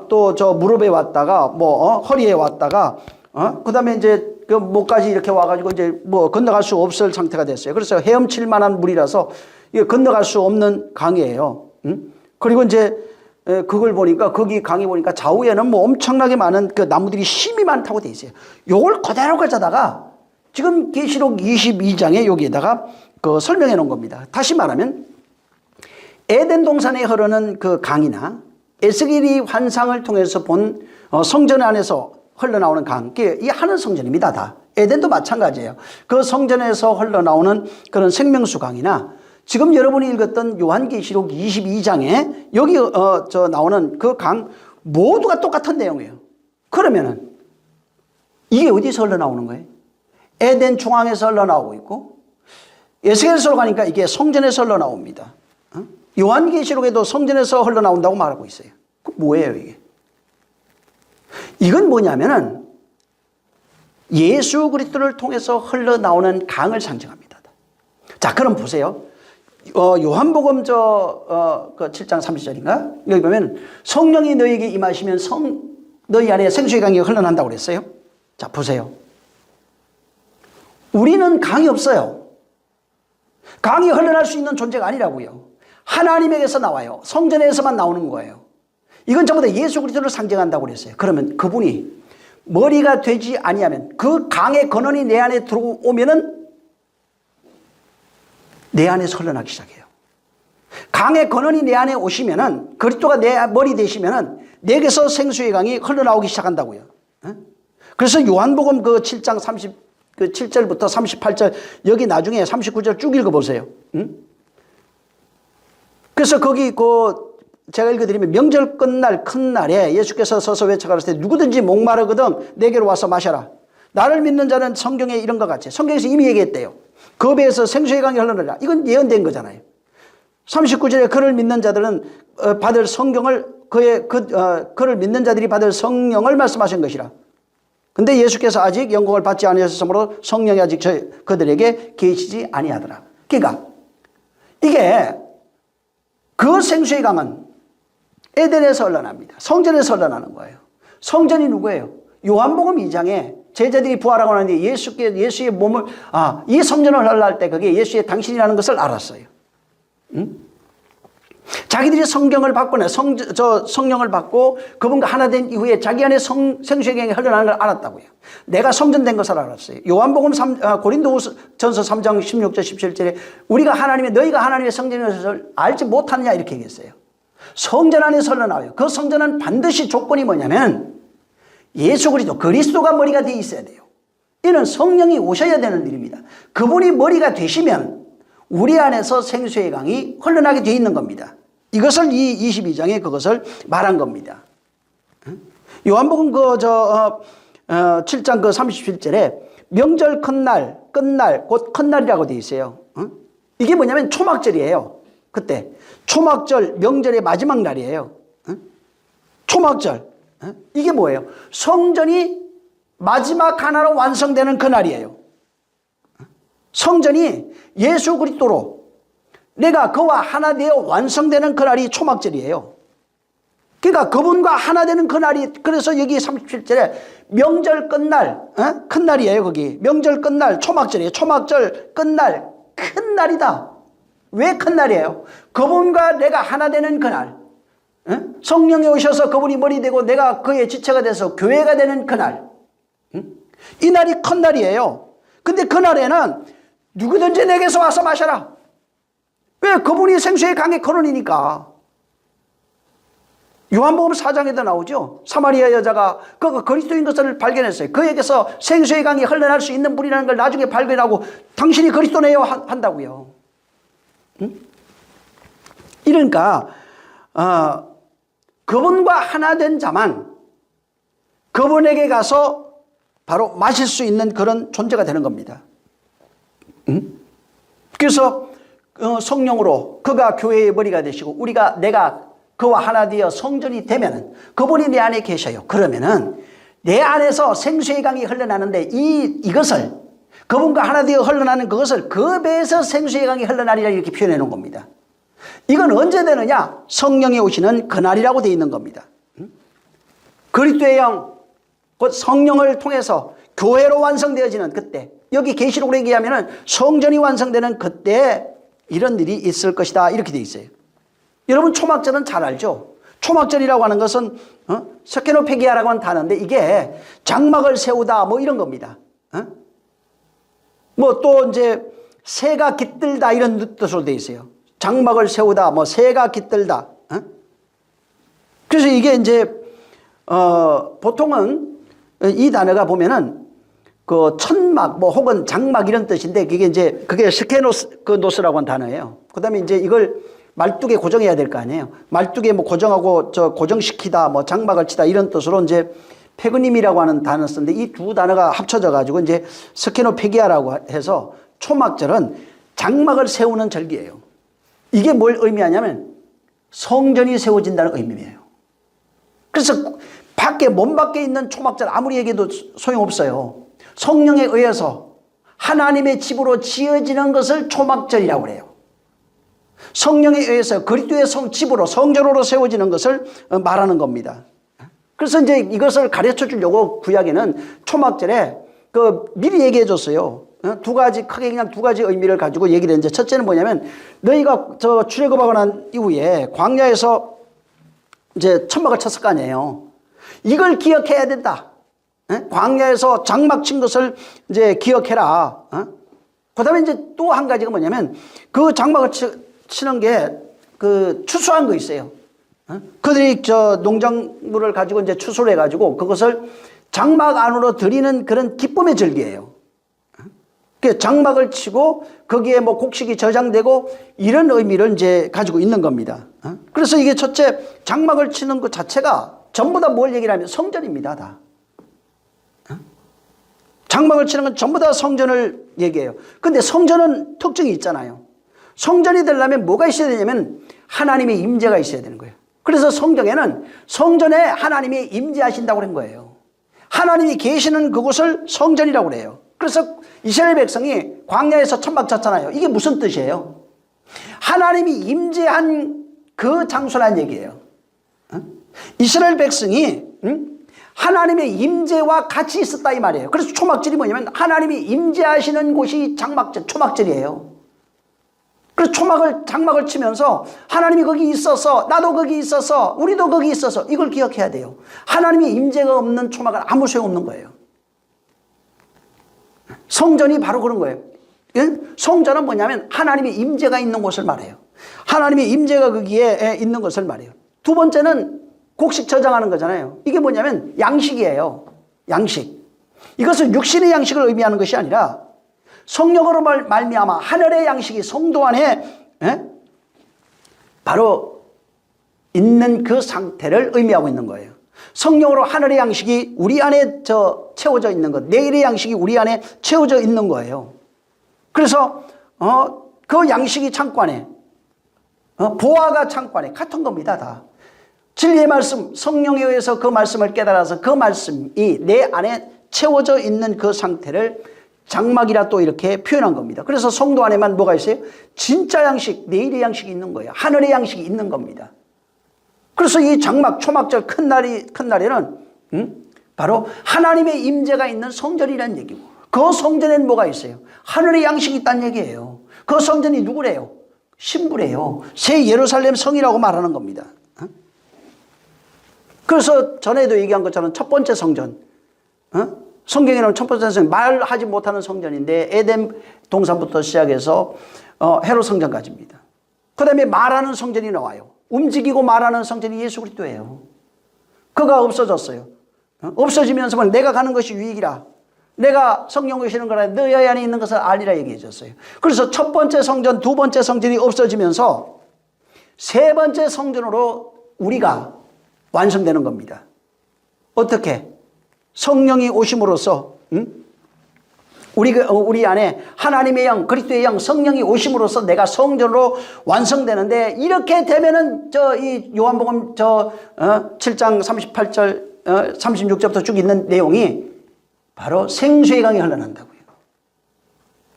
또 저 무릎에 왔다가 허리에 왔다가 그다음에 이제 그 목까지 이렇게 와가지고 이제 건너갈 수 없을 상태가 됐어요. 그래서 헤엄칠 만한 물이라서 이게 건너갈 수 없는 강이에요. 그리고 이제 그걸 보니까 거기 강에 보니까 좌우에는 엄청나게 많은 그 나무들이 힘이 많다고 돼 있어요. 요걸 그대로 가져다가 지금 계시록 22장에 여기에다가 그 설명해 놓은 겁니다. 다시 말하면 에덴 동산에 흐르는 그 강이나 에스겔이 환상을 통해서 본 성전 안에서 흘러나오는 강, 이 하늘 성전입니다. 다 에덴도 마찬가지예요. 그 성전에서 흘러나오는 그런 생명수 강이나 지금 여러분이 읽었던 요한계시록 22장에 여기 나오는 그 강 모두가 똑같은 내용이에요. 그러면은 이게 어디서 흘러나오는 거예요? 에덴 중앙에서 흘러나오고 있고 에스겔서로 가니까 이게 성전에서 흘러나옵니다. 요한계시록에도 성전에서 흘러나온다고 말하고 있어요. 그 뭐예요 이게? 이건 뭐냐면은 예수 그리스도를 통해서 흘러나오는 강을 상징합니다. 자, 그럼 보세요. 요한복음 그 7장 30절인가? 여기 보면 성령이 너희에게 임하시면 너희 안에 생수의 강이 흘러난다고 그랬어요. 자, 보세요. 우리는 강이 없어요. 강이 흘러날 수 있는 존재가 아니라고요. 하나님에게서 나와요. 성전에서만 나오는 거예요. 이건 전부 다 예수 그리스도를 상징한다고 그랬어요. 그러면 그분이 머리가 되지 아니하면 그 강의 근원이 내 안에 들어오면은 내 안에서 흘러나기 시작해요. 강의 근원이 내 안에 오시면은 그리스도가 내 머리 되시면은 내게서 생수의 강이 흘러나오기 시작한다고요. 그래서 요한복음 그 7장 7절부터 38절 여기 나중에 39절 쭉 읽어보세요. 그래서 거기 제가 읽어드리면 명절 끝날 큰 날에 예수께서 서서 외쳐가라사대 누구든지 목마르거든 내게로 와서 마셔라. 나를 믿는 자는 성경에 이런 것 같이 성경에서 이미 얘기했대요. 그 배에서 생수의 강이 흘러나라. 이건 예언된 거잖아요. 39절에 그를 믿는 자들은 받을 성경을 그를 믿는 자들이 받을 성령을 말씀하신 것이라. 근데 예수께서 아직 영광을 받지 아니하셨으므로 성령이 아직 그들에게 계시지 아니하더라. 그러니까 이게 그 생수의 강은 에덴에서 흘러납니다. 성전에서 흘러나는 거예요. 성전이 누구예요? 요한복음 2장에 제자들이 부활하고 나는데 예수의 몸을 이 성전을 흘러날 때 그게 예수의 당신이라는 것을 알았어요. 자기들이 성경을 받거나 성령을 받고 그분과 하나 된 이후에 자기 안에 생수의 강이 흘러나는 걸 알았다고요. 내가 성전된 것을 알았어요. 요한복음 고린도전서 3장 16절 17절에 너희가 하나님의 성전인 것을 알지 못하느냐 이렇게 얘기했어요. 성전 안에서 흘러나와요. 그 성전은 반드시 조건이 뭐냐면 예수 그리스도가 머리가 되어 있어야 돼요. 이는 성령이 오셔야 되는 일입니다. 그분이 머리가 되시면 우리 안에서 생수의 강이 흘러나게 되어 있는 겁니다. 이것을 이 22장에 그것을 말한 겁니다. 요한복음 7장 37절에 명절 큰날, 끝날, 곧 큰날이라고 되어 있어요. 이게 뭐냐면 초막절이에요. 그때 초막절, 명절의 마지막 날이에요. 초막절. 이게 뭐예요? 성전이 마지막 하나로 완성되는 그날이에요. 성전이 예수 그리스도로 내가 그와 하나 되어 완성되는 그날이 초막절이에요. 그러니까 그분과 하나 되는 그날이, 그래서 여기 37절에 명절 끝날, 큰 날이에요. 거기 명절 끝날 초막절이에요. 초막절 끝날 큰 날이다. 왜 큰 날이에요? 그분과 내가 하나 되는 그날, 성령이 오셔서 그분이 머리 되고 내가 그의 지체가 돼서 교회가 되는 그날, 이 날이 큰 날이에요. 근데 그날에는 누구든지 내게서 와서 마셔라. 왜? 그분이 생수의 강의 근원이니까. 요한복음 4장에도 나오죠. 사마리아 여자가 그가 그리스도인 것을 발견했어요. 그에게서 생수의 강이 흘러날 수 있는 분이라는 걸 나중에 발견하고 당신이 그리스도네요 한다고요. 이러니까 그분과 하나 된 자만 그분에게 가서 바로 마실 수 있는 그런 존재가 되는 겁니다. 그래서 성령으로 그가 교회의 머리가 되시고 내가 그와 하나 되어 성전이 되면은 그분이 내 안에 계셔요. 그러면은 내 안에서 생수의 강이 흘러나는데 이것을 그분과 하나 되어 흘러나는 그것을 그 배에서 생수의 강이 흘러나리라 이렇게 표현해 놓은 겁니다. 이건 언제 되느냐? 성령이 오시는 그날이라고 되어 있는 겁니다. 그리스도의 영, 곧 성령을 통해서 교회로 완성되어지는 그때, 여기 계시록으로 얘기하면 성전이 완성되는 그때 이런 일이 있을 것이다 이렇게 되어 있어요. 여러분 초막절은 잘 알죠? 초막절이라고 하는 것은 스케노페기아라고 하는 단어인데 이게 장막을 세우다 뭐 이런 겁니다. 뭐 또 이제 새가 깃들다 이런 뜻으로 되어 있어요. 장막을 세우다 뭐 새가 깃들다. 그래서 이게 이제 보통은 이 단어가 보면은 그 천막 뭐 혹은 장막 이런 뜻인데 그게 스케노스라고 하는 단어예요. 그다음에 이제 이걸 말뚝에 고정해야 될 거 아니에요. 말뚝에 뭐 고정하고 고정시키다 뭐 장막을 치다 이런 뜻으로 이제 페그님이라고 하는 단어 쓰는데 이 두 단어가 합쳐져 가지고 이제 스케노페기아라고 해서 초막절은 장막을 세우는 절기예요. 이게 뭘 의미하냐면 성전이 세워진다는 의미예요. 그래서 몸 밖에 있는 초막절 아무리 얘기해도 소용없어요. 성령에 의해서 하나님의 집으로 지어지는 것을 초막절이라고 해요. 성령에 의해서 그리스도의 집으로 성전으로 세워지는 것을 말하는 겁니다. 그래서 이제 이것을 가르쳐 주려고 구약에는 초막절에 미리 얘기해 줬어요. 크게 그냥 두 가지 의미를 가지고 얘기를 했는데 첫째는 뭐냐면 너희가 출애굽하고 난 이후에 광야에서 이제 천막을 쳤을 거 아니에요. 이걸 기억해야 된다. 광야에서 장막 친 것을 이제 기억해라. 그 다음에 이제 또 한 가지가 뭐냐면 그 장막을 치는 게 추수한 거 있어요. 그들이 농작물을 가지고 이제 추수를 해가지고 그것을 장막 안으로 들이는 그런 기쁨의 절기예요. 장막을 치고 거기에 뭐 곡식이 저장되고 이런 의미를 이제 가지고 있는 겁니다. 그래서 이게 첫째 장막을 치는 것 자체가 전부 다 뭘 얘기를 하면 성전입니다. 다. 장막을 치는 건 전부 다 성전을 얘기해요. 근데 성전은 특징이 있잖아요. 성전이 되려면 뭐가 있어야 되냐면 하나님의 임재가 있어야 되는 거예요. 그래서 성경에는 성전에 하나님이 임재하신다고 그런 거예요. 하나님이 계시는 그곳을 성전이라고 그래요. 그래서 이스라엘 백성이 광야에서 천막 쳤잖아요. 이게 무슨 뜻이에요? 하나님이 임재한 그 장소란 얘기예요. 이스라엘 백성이 하나님의 임재와 같이 있었다 이 말이에요. 그래서 초막절이 뭐냐면 하나님이 임재하시는 곳이 초막절이에요. 그래서 장막을 치면서 하나님이 거기 있어서 나도 거기 있어서 우리도 거기 있어서 이걸 기억해야 돼요. 하나님의 임재가 없는 초막은 아무 소용없는 거예요. 성전이 바로 그런 거예요. 성전은 뭐냐면 하나님의 임재가 있는 곳을 말해요. 하나님의 임재가 거기에 있는 것을 말해요. 두 번째는 곡식 저장하는 거잖아요. 이게 뭐냐면 양식이에요. 양식. 이것은 육신의 양식을 의미하는 것이 아니라 성령으로 말미암아 하늘의 양식이 성도 안에 바로 있는 그 상태를 의미하고 있는 거예요. 성령으로 하늘의 양식이 우리 안에 채워져 있는 것, 내일의 양식이 우리 안에 채워져 있는 거예요. 그래서 그 양식이 창고 안에, 보화가 창고 안에 같은 겁니다. 다. 진리의 말씀, 성령에 의해서 그 말씀을 깨달아서 그 말씀이 내 안에 채워져 있는 그 상태를 장막이라 또 이렇게 표현한 겁니다. 그래서 성도 안에만 뭐가 있어요? 진짜 양식, 내일의 양식이 있는 거예요. 하늘의 양식이 있는 겁니다. 그래서 이 장막, 초막절 큰 날에는 바로 하나님의 임재가 있는 성전이라는 얘기고 그 성전에는 뭐가 있어요? 하늘의 양식이 있다는 얘기예요. 그 성전이 누구래요? 신부래요. 새 예루살렘 성이라고 말하는 겁니다. 그래서 전에도 얘기한 것처럼 첫 번째 성전, 성경에는 첫 번째 성전, 말하지 못하는 성전인데 에덴 동산부터 시작해서 헤롯 성전까지입니다. 그 다음에 말하는 성전이 나와요. 움직이고 말하는 성전이 예수 그리스도예요. 그가 없어졌어요. 없어지면서 내가 가는 것이 유익이라. 내가 성령 오시는 거라 너희 안에 있는 것을 알리라 얘기해 줬어요. 그래서 첫 번째 성전, 두 번째 성전이 없어지면서 세 번째 성전으로 우리가 완성되는 겁니다. 어떻게? 성령이 오심으로써 우리 안에 하나님의 영, 그리스도의 영, 성령이 오심으로써 내가 성전으로 완성되는데, 이렇게 되면은 이 요한복음 7장 38절 36절부터 쭉 있는 내용이 바로 생수의 강이 흘러난다고요.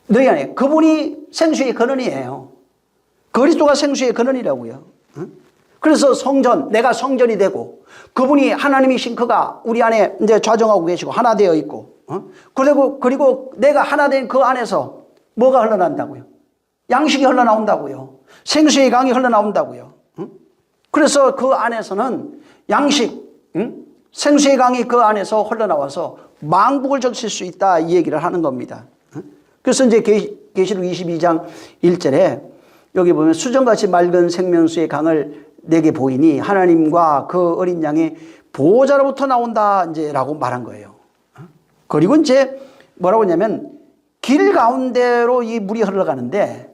너희 안에 그분이 생수의 근원이에요. 그리스도가 생수의 근원이라고요. 그래서 성전, 내가 성전이 되고, 그분이 하나님이신 그가 우리 안에 이제 좌정하고 계시고 하나 되어 있고, 그리고 내가 하나 된 그 안에서 뭐가 흘러난다고요? 양식이 흘러나온다고요. 생수의 강이 흘러나온다고요. 그래서 그 안에서는 양식, 생수의 강이 그 안에서 흘러나와서 만국을 적실 수 있다, 이 얘기를 하는 겁니다. 그래서 이제 계시록 22장 1절에 여기 보면 수정같이 맑은 생명수의 강을 내게 보이니 하나님과 그 어린 양의 보호자로부터 나온다, 이제 라고 말한 거예요. 그리고 이제 뭐라고 하냐면, 길 가운데로 이 물이 흘러가는데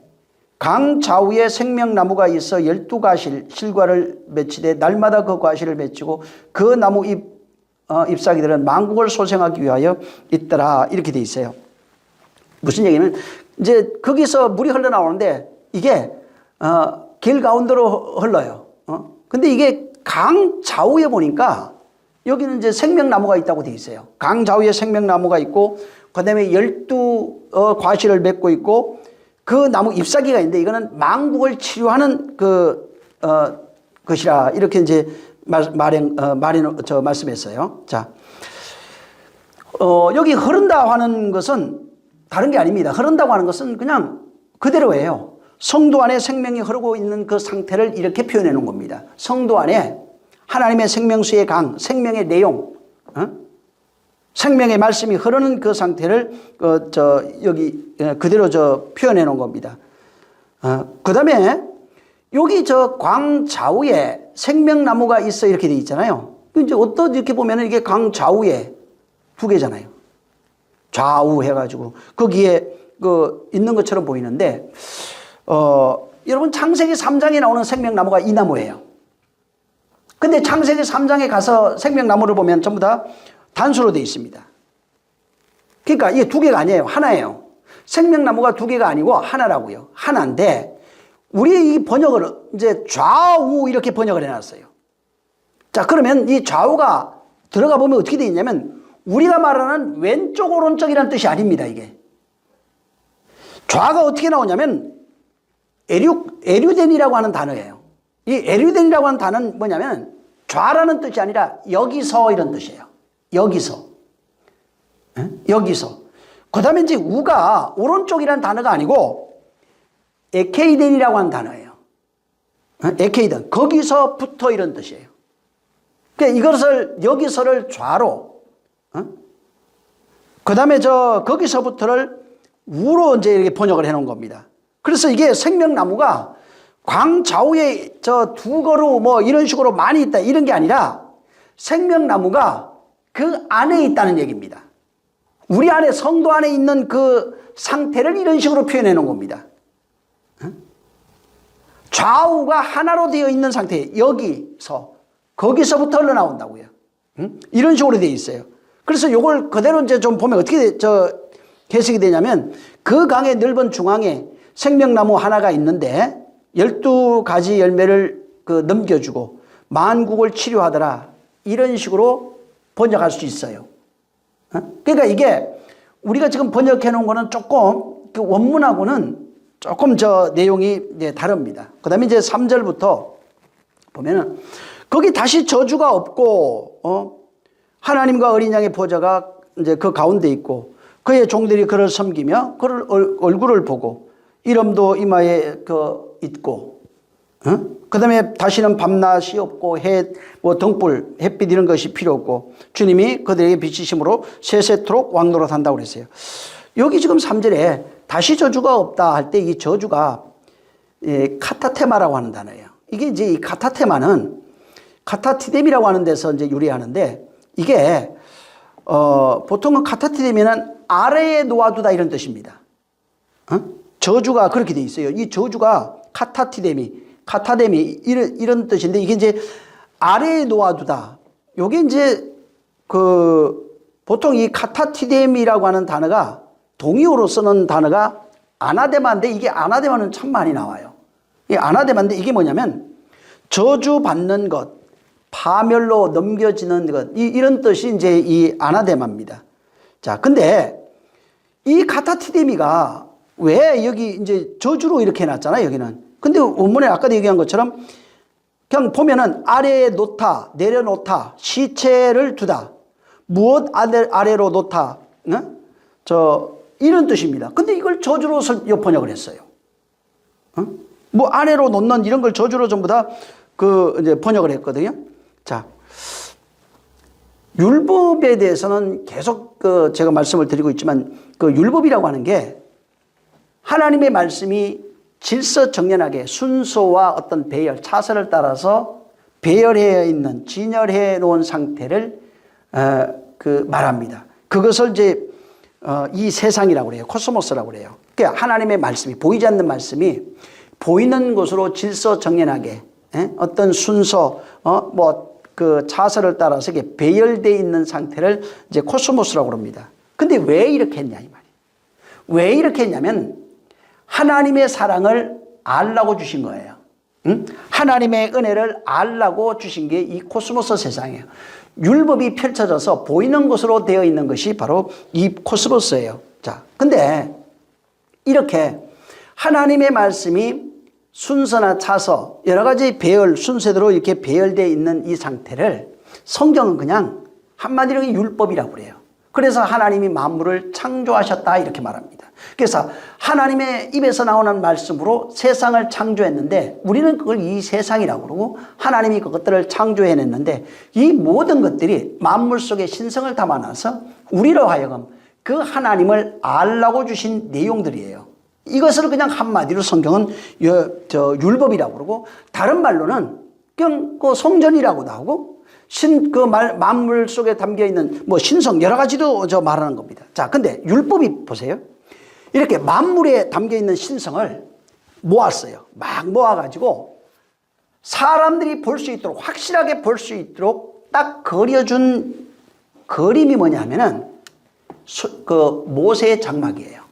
강 좌우에 생명나무가 있어 12가실 실과를 맺히되 날마다 그 과실을 맺히고 그 나무 잎사귀들은 만국을 소생하기 위하여 있더라, 이렇게 돼 있어요. 무슨 얘기냐면, 이제 거기서 물이 흘러나오는데 이게 길 가운데로 흘러요. 근데 이게 강 좌우에 보니까 여기는 이제 생명나무가 있다고 돼 있어요. 강 좌우에 생명나무가 있고, 그 다음에 12과실을 맺고 있고, 그 나무 잎사귀가 있는데 이거는 만국을 치료하는 것이라, 이렇게 이제 말씀했어요. 자, 여기 흐른다 하는 것은 다른 게 아닙니다. 흐른다고 하는 것은 그냥 그대로예요. 성도 안에 생명이 흐르고 있는 그 상태를 이렇게 표현해 놓은 겁니다. 성도 안에 하나님의 생명수의 강, 생명의 내용, 생명의 말씀이 흐르는 그 상태를 여기 그대로 표현해 놓은 겁니다. 그 다음에 여기 광 좌우에 생명나무가 있어, 이렇게 돼 있잖아요. 이제 이렇게 보면 이게 강 좌우에 두 개잖아요. 좌우 해가지고 거기에 있는 것처럼 보이는데, 여러분 창세기 3장에 나오는 생명나무가 이 나무예요. 근데 창세기 3장에 가서 생명나무를 보면 전부 다 단수로 되어 있습니다. 그러니까 이게 두 개가 아니에요. 하나예요. 생명나무가 두 개가 아니고 하나라고요. 하나인데 우리 이 번역을 이제 좌우 이렇게 번역을 해놨어요. 자, 그러면 이 좌우가 들어가 보면 어떻게 되어 있냐면, 우리가 말하는 왼쪽 오른쪽이라는 뜻이 아닙니다. 이게 좌가 어떻게 나오냐면 에류덴이라고 하는 단어예요. 이 에류덴이라고 하는 단어는 뭐냐면 좌라는 뜻이 아니라 여기서, 이런 뜻이에요. 여기서. 여기서. 그 다음에 이제 우가 오른쪽이라는 단어가 아니고 에케이덴이라고 하는 단어예요. 에케이덴. 거기서부터, 이런 뜻이에요. 그러니까 이것을, 여기서를 좌로, 그 다음에 거기서부터를 우로 이제 이렇게 번역을 해 놓은 겁니다. 그래서 이게 생명나무가 광 좌우에 두 그루 이런 식으로 많이 있다, 이런 게 아니라 생명나무가 그 안에 있다는 얘기입니다. 우리 안에, 성도 안에 있는 그 상태를 이런 식으로 표현해 놓은 겁니다. 좌우가 하나로 되어 있는 상태, 여기서, 거기서부터 흘러나온다고요. 이런 식으로 되어 있어요. 그래서 이걸 그대로 이제 좀 보면 어떻게 해석이 되냐면, 그 강의 넓은 중앙에 생명나무 하나가 있는데 12가지 열매를 넘겨주고 만국을 치료하더라, 이런 식으로 번역할 수 있어요. 그러니까 이게 우리가 지금 번역해 놓은 거는 조금 그 원문하고는 조금 내용이 이제 다릅니다. 그 다음에 이제 3절부터 보면은 거기 다시 저주가 없고, 하나님과 어린 양의 보좌가 이제 그 가운데 있고, 그의 종들이 그를 섬기며 그를 얼굴을 보고 이름도 이마에 있고, 그 다음에 다시는 밤낮이 없고 등불, 햇빛 이런 것이 필요 없고 주님이 그들에게 비치심으로 세세토록 왕노릇한다고 그랬어요. 여기 지금 3절에 다시 저주가 없다 할 때 이 저주가 카타테마라고 하는 단어예요. 이게 이제 이 카타테마는 카타티뎀이라고 하는 데서 이제 유래하는데, 이게 보통은 카타티뎀이는 아래에 놓아두다, 이런 뜻입니다. 저주가 그렇게 돼 있어요. 이 저주가 카타데미 이런 뜻인데, 이게 이제 아래에 놓아두다. 요게 이제 보통 이 카타티뎀이라고 하는 단어가 동의어로 쓰는 단어가 아나데마인데 이게 아나데마는 참 많이 나와요. 이 아나데마인데 이게 뭐냐면 저주받는 것, 파멸로 넘겨지는 것, 이런 뜻이 이제 이 아나데마입니다. 자, 근데 이 카타티데미가 왜 여기 이제 저주로 이렇게 해놨잖아요, 여기는. 근데 원문에 아까도 얘기한 것처럼 그냥 보면은 아래에 놓다, 내려놓다, 시체를 두다, 무엇 아래로 놓다, 이런 뜻입니다. 근데 이걸 저주로 번역을 했어요. 뭐 아래로 놓는 이런 걸 저주로 전부 다 이제 번역을 했거든요. 자, 율법에 대해서는 계속 제가 말씀을 드리고 있지만 율법이라고 하는 게 하나님의 말씀이 질서정연하게 순서와 어떤 배열, 차선을 따라서 배열해 있는 진열해 놓은 상태를 말합니다. 그것을 이제 이 세상이라고 그래요. 코스모스라고 그래요. 그러니까 하나님의 말씀이 보이지 않는 말씀이 보이는 것으로 질서정연하게 어떤 순서, 그 차선을 따라서 이게 배열되어 있는 상태를 이제 코스모스라고 합니다. 근데 왜 이렇게 했냐 이 말이에요. 왜 이렇게 했냐면 하나님의 사랑을 알라고 주신 거예요. 하나님의 은혜를 알라고 주신 게 이 코스모스 세상이에요. 율법이 펼쳐져서 보이는 것으로 되어 있는 것이 바로 이 코스모스예요. 자, 근데 이렇게 하나님의 말씀이 순서나 차서 여러 가지 배열 순서대로 이렇게 배열되어 있는 이 상태를 성경은 그냥 한마디로 율법이라고 그래요. 그래서 하나님이 만물을 창조하셨다 이렇게 말합니다. 그래서 하나님의 입에서 나오는 말씀으로 세상을 창조했는데 우리는 그걸 이 세상이라고 그러고 하나님이 그것들을 창조해냈는데 이 모든 것들이 만물 속에 신성을 담아놔서 우리로 하여금 그 하나님을 알라고 주신 내용들이에요. 이것을 그냥 한마디로 성경은 율법이라고 그러고 다른 말로는 그냥 성전이라고도 하고 만물 속에 담겨 있는 신성 여러 가지도 말하는 겁니다. 자, 근데 율법이 보세요. 이렇게 만물에 담겨 있는 신성을 모았어요. 막 모아가지고 사람들이 볼 수 있도록 확실하게 볼 수 있도록 딱 그려준 그림이 뭐냐면은 모세의 장막이에요.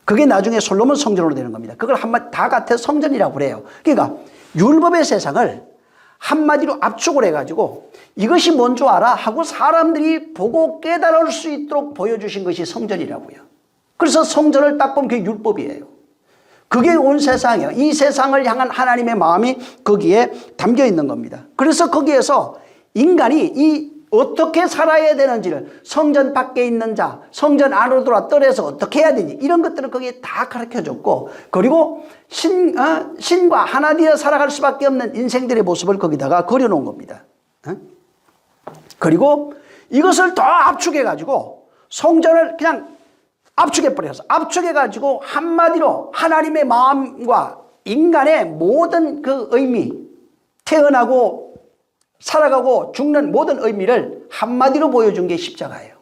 그게 나중에 솔로몬 성전으로 되는 겁니다. 그걸 한마디 다 같아 성전이라고 그래요. 그러니까 율법의 세상을 한마디로 압축을 해가지고 이것이 뭔 줄 알아? 하고 사람들이 보고 깨달을 수 있도록 보여주신 것이 성전이라고요. 그래서 성전을 딱 보면 그게 율법이에요. 그게 온 세상이에요. 이 세상을 향한 하나님의 마음이 거기에 담겨 있는 겁니다. 그래서 거기에서 인간이 어떻게 살아야 되는지를 성전 밖에 있는 자, 성전 안으로 들어와 떨어서 어떻게 해야 되는지 이런 것들을 거기에 다 가르쳐줬고 그리고 신과 하나 되어 살아갈 수밖에 없는 인생들의 모습을 거기다가 그려놓은 겁니다. 그리고 이것을 더 압축해가지고 성전을 그냥 압축해버려서 압축해가지고 한마디로 하나님의 마음과 인간의 모든 그 의미 태어나고 살아가고 죽는 모든 의미를 한마디로 보여준 게 십자가예요.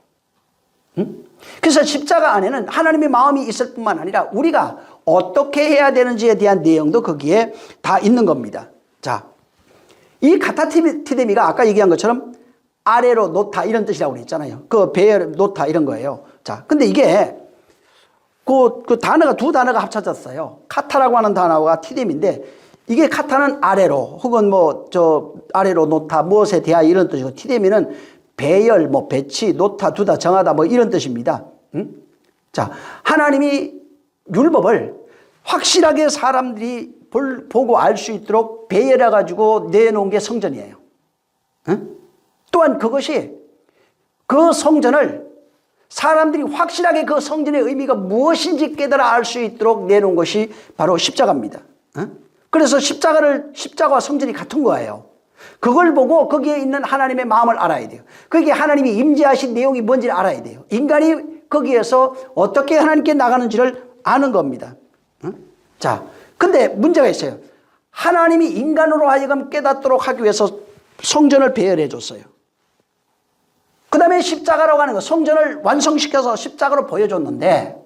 그래서 십자가 안에는 하나님의 마음이 있을 뿐만 아니라 우리가 어떻게 해야 되는지에 대한 내용도 거기에 다 있는 겁니다. 자, 이 카타티데미가 아까 얘기한 것처럼 아래로 놓다 이런 뜻이라고 그랬잖아요. 그 배열 놓다 이런 거예요. 자, 근데 이게 그 단어가 두 단어가 합쳐졌어요. 카타라고 하는 단어가 티뎀인데 이게 카타는 아래로 혹은 아래로 놓다 무엇에 대하여 이런 뜻이고 티데미는 배열 배치 놓다 두다 정하다 이런 뜻입니다. 자, 하나님이 율법을 확실하게 사람들이 보고 알 수 있도록 배열해 가지고 내놓은 게 성전이에요. 또한 그것이 그 성전을 사람들이 확실하게 그 성전의 의미가 무엇인지 깨달아 알 수 있도록 내놓은 것이 바로 십자가입니다. 그래서 십자가와 성전이 같은 거예요. 그걸 보고 거기에 있는 하나님의 마음을 알아야 돼요. 거기에 하나님이 임재하신 내용이 뭔지를 알아야 돼요. 인간이 거기에서 어떻게 하나님께 나가는지를 아는 겁니다. 자, 근데 문제가 있어요. 하나님이 인간으로 하여금 깨닫도록 하기 위해서 성전을 배열해 줬어요. 그 다음에 십자가라고 하는 거 성전을 완성시켜서 십자가로 보여줬는데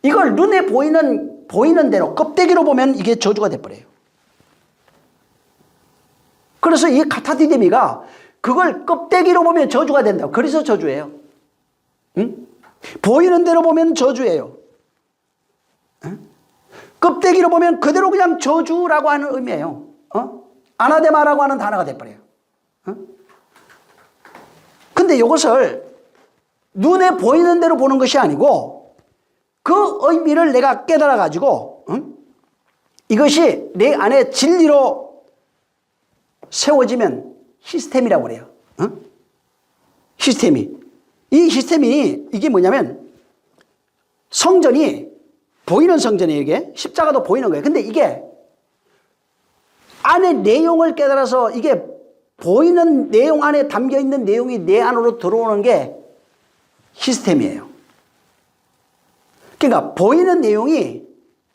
이걸 눈에 보이는 대로 껍데기로 보면 이게 저주가 돼버려요. 그래서 이 카타디데미가 그걸 껍데기로 보면 저주가 된다고. 그래서 저주예요. 응? 보이는 대로 보면 저주예요. 응? 껍데기로 보면 그대로 그냥 저주라고 하는 의미예요. 아나데마라고 하는 단어가 돼버려요. 근데 이것을 눈에 보이는 대로 보는 것이 아니고 그 의미를 내가 깨달아 가지고 이것이 내 안에 진리로 세워지면 시스템이라고 그래요. 시스템이. 이 시스템이 이게 뭐냐면 성전이 보이는 성전이에요. 이게 십자가도 보이는 거예요. 근데 이게 안에 내용을 깨달아서 이게 보이는 내용 안에 담겨 있는 내용이 내 안으로 들어오는 게 시스템이에요. 그러니까 보이는 내용이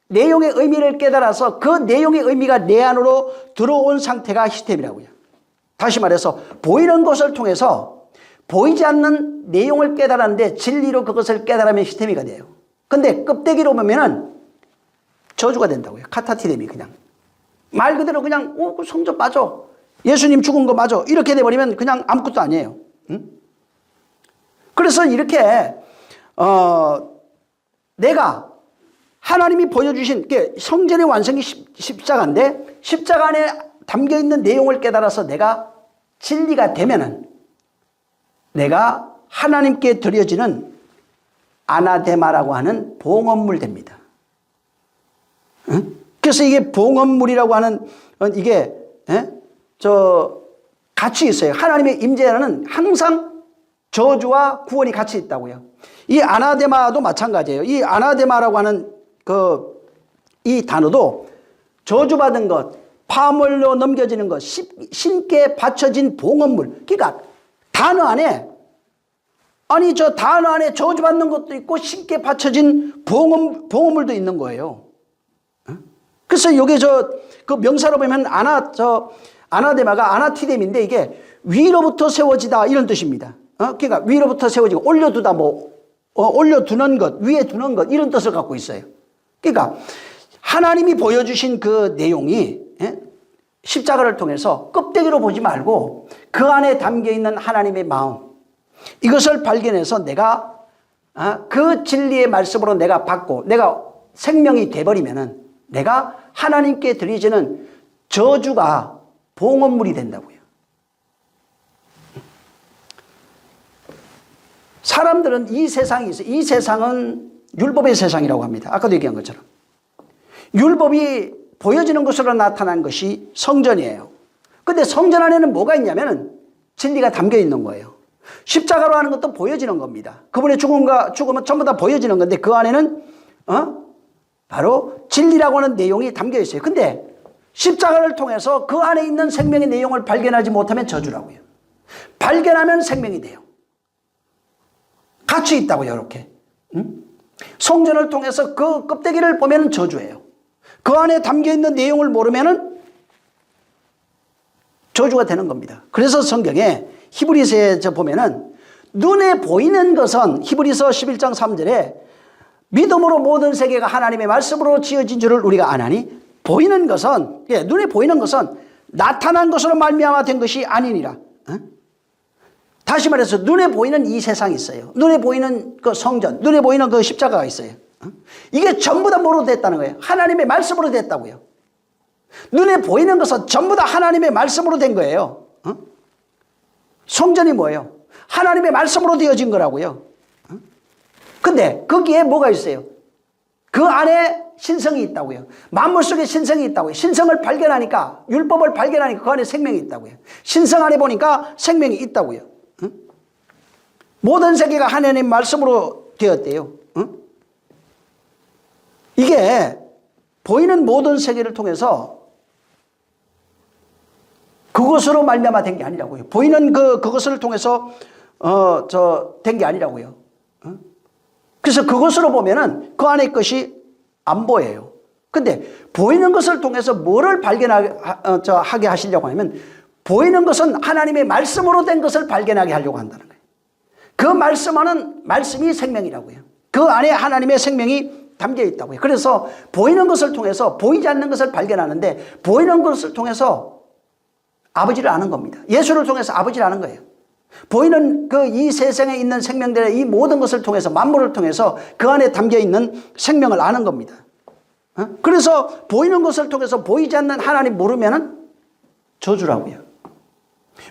내용의 의미를 깨달아서 그 내용의 의미가 내 안으로 들어온 상태가 시스템이라고요. 다시 말해서 보이는 것을 통해서 보이지 않는 내용을 깨달았는데 진리로 그것을 깨달으면 시스템이가 돼요. 근데 껍데기로 보면은 저주가 된다고요. 카타티뎀이 그냥. 말 그대로 그냥 그 성전 맞아. 예수님 죽은 거 맞아. 이렇게 돼버리면 그냥 아무것도 아니에요. 응? 그래서 이렇게 내가 하나님이 보여주신 성전의 완성이 십자가인데 십자가 안에 담겨있는 내용을 깨달아서 내가 진리가 되면은 내가 하나님께 드려지는 아나데마라고 하는 봉헌물 됩니다. 응? 그래서 이게 봉헌물이라고 하는 이게 같이 있어요. 하나님의 임재는 항상 저주와 구원이 같이 있다고요. 이 아나데마도 마찬가지예요. 이 아나데마라고 하는 이 단어도 저주받은 것, 파멸로 넘겨지는 것, 신께 바쳐진 봉헌물. 그러니까 단어 안에 저 단어 안에 저주받는 것도 있고 신께 바쳐진 봉헌물도 있는 거예요. 그래서 여기 그 명사로 보면 아나데마가 아나티뎀인데 이게 위로부터 세워지다 이런 뜻입니다. 그러니까 위로부터 세워지고 올려두다 올려두는 것, 위에 두는 것 이런 뜻을 갖고 있어요. 그러니까 하나님이 보여주신 그 내용이 십자가를 통해서 껍데기로 보지 말고 그 안에 담겨있는 하나님의 마음 이것을 발견해서 내가 그 진리의 말씀으로 내가 받고 내가 생명이 돼버리면은 내가 하나님께 드리지는 저주가 봉헌물이 된다고요. 사람들은 이 세상이 있어요. 이 세상은 율법의 세상이라고 합니다. 아까도 얘기한 것처럼. 율법이 보여지는 것으로 나타난 것이 성전이에요. 근데 성전 안에는 뭐가 있냐면 진리가 담겨 있는 거예요. 십자가로 하는 것도 보여지는 겁니다. 그분의 죽음은 전부 다 보여지는 건데 그 안에는 바로 진리라고 하는 내용이 담겨 있어요. 근데 십자가를 통해서 그 안에 있는 생명의 내용을 발견하지 못하면 저주라고요. 발견하면 생명이 돼요. 같이 있다고요. 이렇게. 성전을 통해서 그 껍데기를 보면 저주예요. 그 안에 담겨있는 내용을 모르면 저주가 되는 겁니다. 그래서 성경에 히브리서에 보면은 눈에 보이는 것은 히브리서 11장 3절에 믿음으로 모든 세계가 하나님의 말씀으로 지어진 줄을 우리가 아나니 보이는 것은 눈에 보이는 것은 나타난 것으로 말미암아 된 것이 아니니라. 다시 말해서 눈에 보이는 이 세상이 있어요. 눈에 보이는 그 성전, 눈에 보이는 그 십자가가 있어요. 이게 전부 다 뭐로 됐다는 거예요? 하나님의 말씀으로 됐다고요. 눈에 보이는 것은 전부 다 하나님의 말씀으로 된 거예요. 성전이 뭐예요? 하나님의 말씀으로 되어진 거라고요. 근데 거기에 뭐가 있어요? 그 안에 신성이 있다고요. 만물 속에 신성이 있다고요. 신성을 발견하니까, 율법을 발견하니까 그 안에 생명이 있다고요. 신성 안에 보니까 생명이 있다고요. 모든 세계가 하나님의 말씀으로 되었대요. 이게 보이는 모든 세계를 통해서 그것으로 말미암아 된 게 아니라고요. 보이는 그것을 통해서 된 게 아니라고요. 그래서 그것으로 보면은 그 안에 것이 안 보여요. 근데 보이는 것을 통해서 뭐를 발견하게 하시려고 하면 보이는 것은 하나님의 말씀으로 된 것을 발견하게 하려고 한다는 거예요. 그 말씀이 생명이라고요. 그 안에 하나님의 생명이 담겨 있다고요. 그래서 보이는 것을 통해서 보이지 않는 것을 발견하는데 보이는 것을 통해서 아버지를 아는 겁니다. 예수를 통해서 아버지를 아는 거예요. 보이는 그 이 세상에 있는 생명들의 이 모든 것을 통해서, 만물을 통해서 그 안에 담겨 있는 생명을 아는 겁니다. 그래서 보이는 것을 통해서 보이지 않는 하나님 모르면은 저주라고요.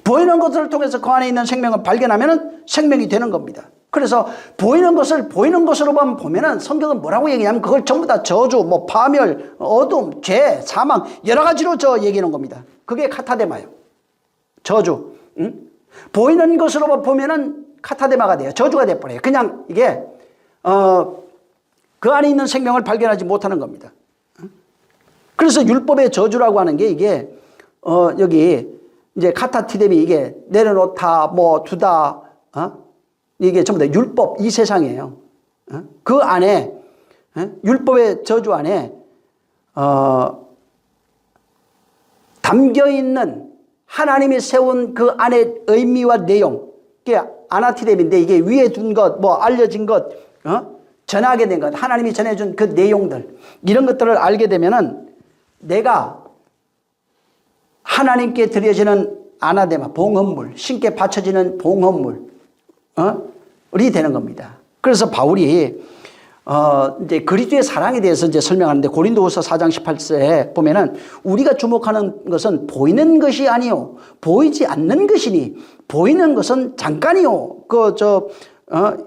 보이는 것을 통해서 그 안에 있는 생명을 발견하면은 생명이 되는 겁니다. 그래서 보이는 것을 보이는 것으로만 보면은 성경은 뭐라고 얘기하냐면 그걸 전부 다 저주, 뭐 파멸, 어둠, 죄, 사망 여러 가지로 얘기하는 겁니다. 그게 카타데마예요. 저주. 응? 보이는 것으로만 보면은 카타데마가 돼요. 저주가 돼버려요. 그냥 이게 그 안에 있는 생명을 발견하지 못하는 겁니다. 그래서 율법의 저주라고 하는 게 이게 여기 이제 카타티뎀이 이게 내려놓다, 뭐 두다, 이게 전부 다 율법 이 세상이에요. 그 안에 율법의 저주 안에 담겨 있는 하나님이 세운 그 안의 의미와 내용, 이게 아나티뎀인데 이게 위에 둔 것, 뭐 알려진 것, 전하게 된 것, 하나님이 전해준 그 내용들, 이런 것들을 알게 되면은 내가 하나님께 드려지는 아나데마, 봉헌물, 신께 바쳐지는 봉헌물이 되는 겁니다. 그래서 바울이 이제 그리스도의 사랑에 대해서 이제 설명하는데 고린도후서 4장 18절에 보면은 우리가 주목하는 것은 보이는 것이 아니요 보이지 않는 것이니 보이는 것은 잠깐이요.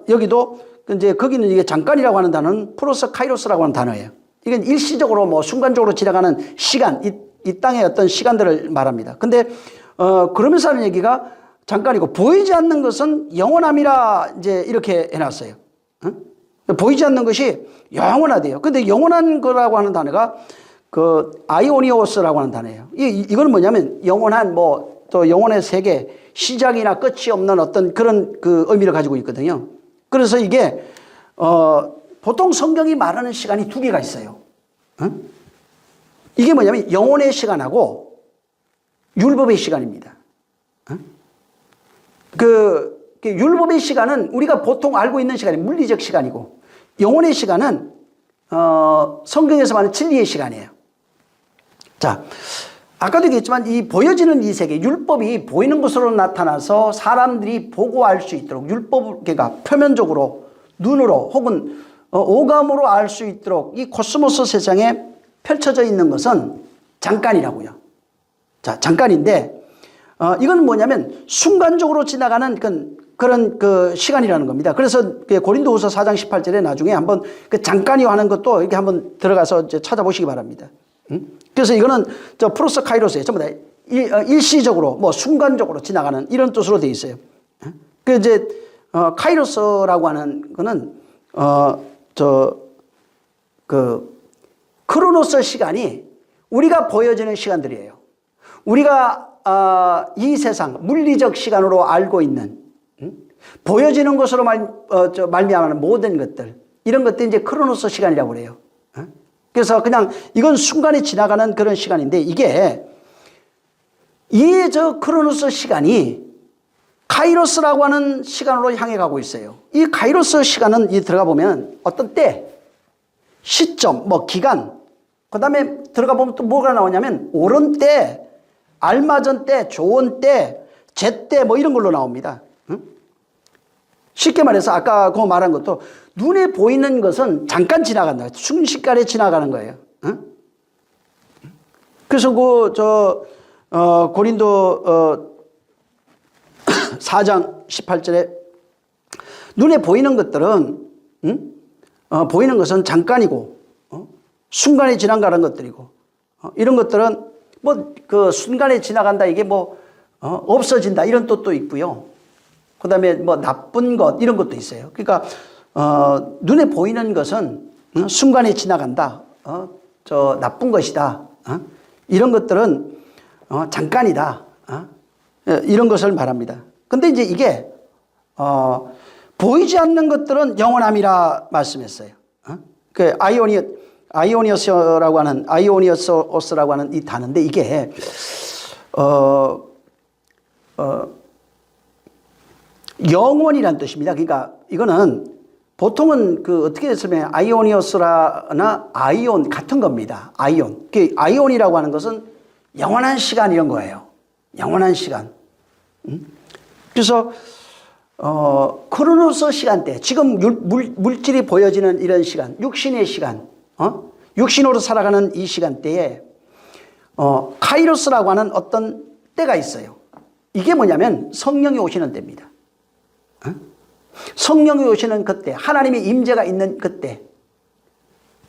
여기도 이제 거기는 이게 잠깐이라고 하는 단어는 프로스 카이로스라고 하는 단어예요. 이건 일시적으로 뭐 순간적으로 지나가는 시간, 이 땅의 어떤 시간들을 말합니다. 근데 그러면서 하는 얘기가 잠깐이고 보이지 않는 것은 영원함이라 이제 이렇게 해놨어요. 보이지 않는 것이 영원하대요. 근데 영원한 거라고 하는 단어가 그 아이오니오스라고 하는 단어예요. 이거는 뭐냐면 영원한 뭐 또 영혼의 세계, 시작이나 끝이 없는 어떤 그런 그 의미를 가지고 있거든요. 그래서 이게 보통 성경이 말하는 시간이 두 개가 있어요. 이게 뭐냐면 영혼의 시간하고 율법의 시간입니다. 그 율법의 시간은 우리가 보통 알고 있는 시간이 물리적 시간이고 영혼의 시간은 성경에서 말하는 진리의 시간이에요. 자, 아까도 얘기했지만 이 보여지는 이 세계, 율법이 보이는 것으로 나타나서 사람들이 보고 알 수 있도록 율법, 그러니까 표면적으로 눈으로 혹은 오감으로 알 수 있도록 이 코스모스 세상에 펼쳐져 있는 것은 잠깐이라고요. 자, 잠깐인데 이건 뭐냐면 순간적으로 지나가는 그런 그 시간이라는 겁니다. 그래서 고린도후서 4장 18절에 나중에 한번 그 잠깐이요 하는 것도 이렇게 한번 들어가서 이제 찾아보시기 바랍니다. 그래서 이거는 저 프로스 카이로스에 전부 다 일시적으로 뭐 순간적으로 지나가는 이런 뜻으로 되어 있어요. 그 이제 카이로스라고 하는 거는 크로노스 시간이 우리가 보여지는 시간들이에요. 우리가 이 세상 물리적 시간으로 알고 있는 보여지는 것으로 말미암는 모든 것들, 이런 것들이 이제 크로노스 시간이라고 그래요. 그래서 그냥 이건 순간에 지나가는 그런 시간인데 이게 이 크로노스 시간이 카이로스라고 하는 시간으로 향해 가고 있어요. 이 카이로스 시간은 들어가 보면 어떤 때, 시점, 뭐 기간, 그 다음에 들어가 보면 또 뭐가 나오냐면 옳은 때, 알맞은 때, 좋은 때, 제때 뭐 이런 걸로 나옵니다. 쉽게 말해서 아까 그 말한 것도 눈에 보이는 것은 잠깐 지나간다. 순식간에 지나가는 거예요. 그래서 고린도 4장 18절에 눈에 보이는 것들은 보이는 것은 잠깐이고 순간에 지나가는 것들이고 이런 것들은 뭐 그 순간에 지나간다 이게 뭐 없어진다 이런 뜻도 있고요. 그 다음에 뭐 나쁜 것 이런 것도 있어요. 그러니까 눈에 보이는 것은 순간에 지나간다. 저 나쁜 것이다. 이런 것들은 잠깐이다. 이런 것을 말합니다. 근데 이제 이게 보이지 않는 것들은 영원함이라 말씀했어요. 그 아이오니오스라고 하는 이 단어인데 이게 영원이란 뜻입니다. 그러니까 이거는 보통은 어떻게 설명해요? 아이오니오스나 아이온 같은 겁니다. 아이온. 아이온이라고 하는 것은 영원한 시간 이런 거예요. 영원한 시간. 그래서 크로노스 시간대, 지금 물질이 보여지는 이런 시간, 육신의 시간, 육신으로 살아가는 이 시간대에 카이로스라고 하는 어떤 때가 있어요. 이게 뭐냐면 성령이 오시는 때입니다. 성령이 오시는 그때, 하나님의 임재가 있는 그때.